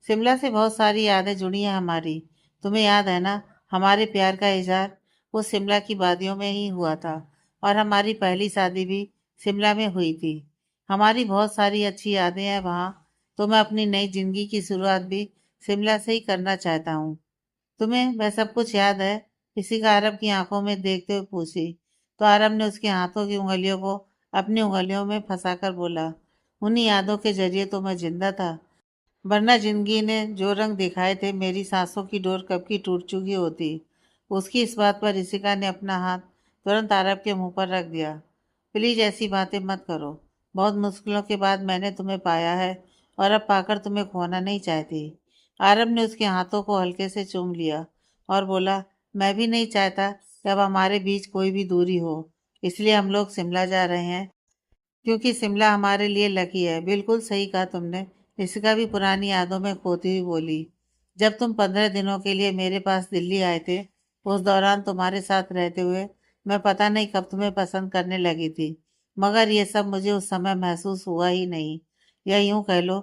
शिमला से बहुत सारी यादें जुड़ी हैं हमारी। तुम्हें याद है ना, हमारे प्यार का इजहार वो शिमला की वादियों में ही हुआ था और हमारी पहली शादी भी शिमला में हुई थी। हमारी बहुत सारी अच्छी यादें हैं वहाँ, तो मैं अपनी नई जिंदगी की शुरुआत भी शिमला से ही करना चाहता हूँ। तुम्हें वह सब कुछ याद है? किसी का अरब की आंखों में देखते हुए पूछी तो अरब ने उसके हाथों की उंगलियों को अपनी उंगलियों में फंसाकर बोला, उन्हीं यादों के जरिए तो मैं जिंदा था, वरना जिंदगी ने जो रंग दिखाए थे मेरी सांसों की डोर कब की टूट चुकी होती। उसकी इस बात पर ऋषिका ने अपना हाथ तुरंत आरब के मुंह पर रख दिया। प्लीज ऐसी बातें मत करो। बहुत मुश्किलों के बाद मैंने तुम्हें पाया है और अब पाकर तुम्हें खोना नहीं चाहती। आरब ने उसके हाथों को हल्के से चूम लिया और बोला, मैं भी नहीं चाहता कि अब हमारे बीच कोई भी दूरी हो। इसलिए हम लोग शिमला जा रहे हैं क्योंकि शिमला हमारे लिए लकी है। बिल्कुल सही कहा तुमने। ऋषिका भी पुरानी यादों में खोती हुई बोली, जब तुम 15 दिनों के लिए मेरे पास दिल्ली आए थे, उस दौरान तुम्हारे साथ रहते हुए मैं पता नहीं कब तुम्हें पसंद करने लगी थी, मगर ये सब मुझे उस समय महसूस हुआ ही नहीं। या यूं कह लो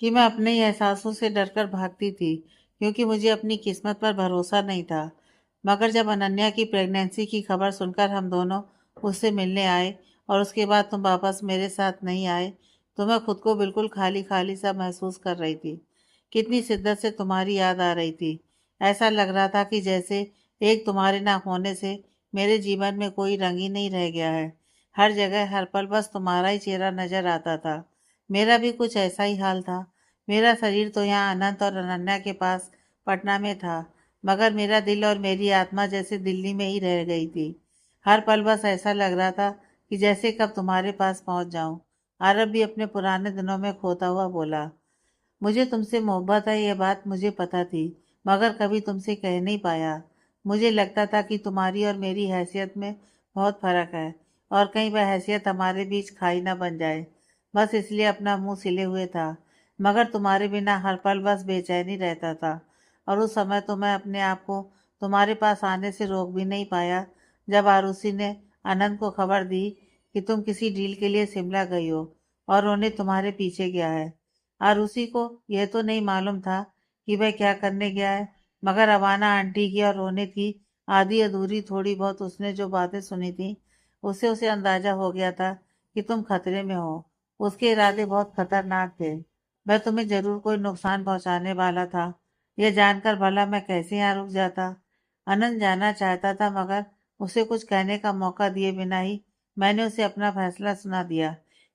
कि मैं अपने ही एहसासों से डरकर भागती थी क्योंकि मुझे अपनी किस्मत पर भरोसा नहीं था। मगर जब अनन्या की प्रेगनेंसी की खबर सुनकर हम दोनों उससे मिलने आए और उसके बाद तुम वापस मेरे साथ नहीं आए, तो मैं खुद को बिल्कुल खाली खाली सा महसूस कर रही थी। कितनी शिद्दत से तुम्हारी याद आ रही थी। ऐसा लग रहा था कि जैसे एक तुम्हारे ना होने से मेरे जीवन में कोई रंग ही नहीं रह गया है। हर जगह हर पल बस तुम्हारा ही चेहरा नजर आता था। मेरा भी कुछ ऐसा ही हाल था। मेरा शरीर तो यहाँ अनंत और अनन्या के पास पटना में था, मगर मेरा दिल और मेरी आत्मा जैसे दिल्ली में ही रह गई थी। हर पल बस ऐसा लग रहा था कि जैसे कब तुम्हारे पास पहुंच जाऊं। आरब भी अपने पुराने दिनों में खोता हुआ बोला, मुझे तुमसे मोहब्बत है, यह बात मुझे पता थी, मगर कभी तुमसे कह नहीं पाया। मुझे लगता था कि तुम्हारी और मेरी हैसियत में बहुत फर्क है और कहीं वह हैसियत हमारे बीच खाई ना बन जाए। बस इसलिए अपना मुंह सिले हुए था, मगर तुम्हारे बिना हर पल बस बेचैनी रहता था। और उस समय तो मैं अपने आप को तुम्हारे पास आने से रोक भी नहीं पाया जब आरुषि ने आनंद को खबर दी कि तुम किसी डील के लिए शिमला गई हो और उन्हें तुम्हारे पीछे गया है। आरुषि को यह तो नहीं मालूम था कि वह क्या करने गया है, मगर अवाना आंटी की और रोनित की आधी अधूरी थोड़ी बहुत उसने जो बातें सुनी थी, उससे उसे अंदाजा हो गया था कि तुम खतरे में हो। उसके इरादे बहुत खतरनाक थे। वह तुम्हें जरूर कोई नुकसान पहुंचाने वाला था। यह जानकर भला मैं कैसे यहाँ रुक जाता। आनंद जाना चाहता था, मगर उसे कुछ कहने का मौका दिए बिना ही मैंने उसे अपना फैसला सुना दिया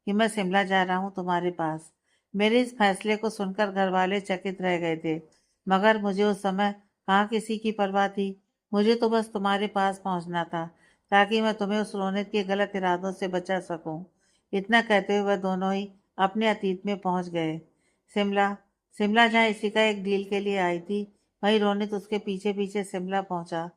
कि मैं शिमला जा रहा हूँ तुम्हारे पास। मेरे इस फैसले को सुनकर घर वाले चकित रह गए थे, मगर मुझे उस समय कहाँ किसी की परवाह थी। मुझे तो बस तुम्हारे पास पहुंचना था ताकि मैं तुम्हें उस रोनित के गलत इरादों से बचा सकूं। इतना कहते हुए वह दोनों ही अपने अतीत में पहुंच गए। शिमला शिमला जहाँ इशिका एक डील के लिए आई थी, वहीं रोनित उसके पीछे पीछे शिमला पहुंचा।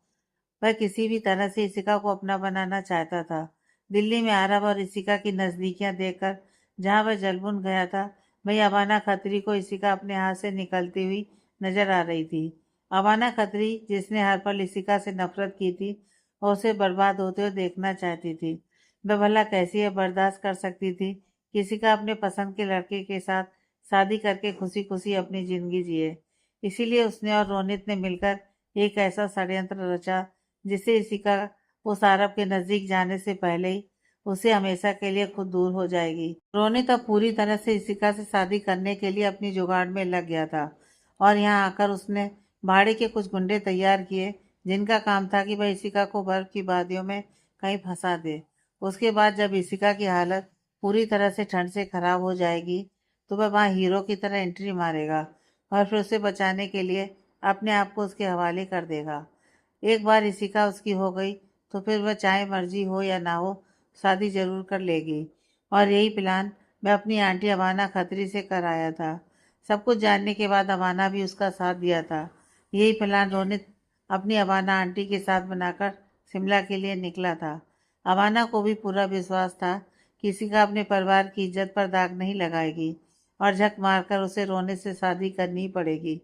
वह किसी भी तरह से इशिका को अपना बनाना चाहता था। दिल्ली में आरव और इशिका की नजदीकियां देखकर जहां वह जलबुन गया था, वहीं अबाना खत्री को इशिका अपने हाथ से निकलती हुई नजर आ रही थी। अबाना खत्री जिसने हर पल इशिका से नफरत की थी और उसे बर्बाद होते हुए देखना चाहती थी, वह भला कैसे यह बर्दाश्त कर सकती थी कि इशिका अपने पसंद के लड़के के साथ शादी करके खुशी खुशी अपनी जिंदगी जिए। इसीलिए उसने और रोनित ने मिलकर एक ऐसा षड्यंत्र रचा जिससे इशिका उस आरब के नजदीक जाने से पहले ही उसे हमेशा के लिए खुद दूर हो जाएगी। रोनित अब पूरी तरह से इशिका से शादी करने के लिए अपनी जुगाड़ में लग गया था और यहाँ आकर उसने भाड़े के कुछ गुंडे तैयार किए जिनका काम था कि वह इशिका को बर्फ की वादियों में कहीं फंसा दे। उसके बाद जब इशिका की हालत पूरी तरह से ठंड से खराब हो जाएगी तो वह वहाँ हीरो की तरह एंट्री मारेगा और फिर उसे बचाने के लिए अपने आप को उसके हवाले कर देगा। एक बार इशिका उसकी हो गई तो फिर वह चाहे मर्जी हो या ना हो शादी जरूर कर लेगी। और यही प्लान मैं अपनी आंटी अवाना खत्री से कर आया था। सब कुछ जानने के बाद अवाना भी उसका साथ दिया था। यही प्लान रोनित अपनी अवाना आंटी के साथ बनाकर शिमला के लिए निकला था। अवाना को भी पूरा विश्वास था किसी का अपने परिवार की इज्जत पर दाग नहीं लगाएगी और झक मारकर उसे रोनित से शादी करनी ही पड़ेगी।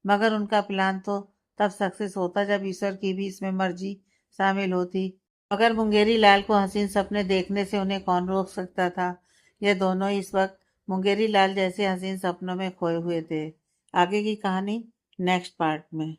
मगर उनका प्लान तो तब सक्सेस होता जब ईश्वर की भी इसमें मर्जी शामिल होती। मगर मुंगेरी लाल को हसीन सपने देखने से उन्हें कौन रोक सकता था। ये दोनों इस वक्त मुंगेरी लाल जैसे हसीन सपनों में खोए हुए थे। आगे की कहानी नेक्स्ट पार्ट में।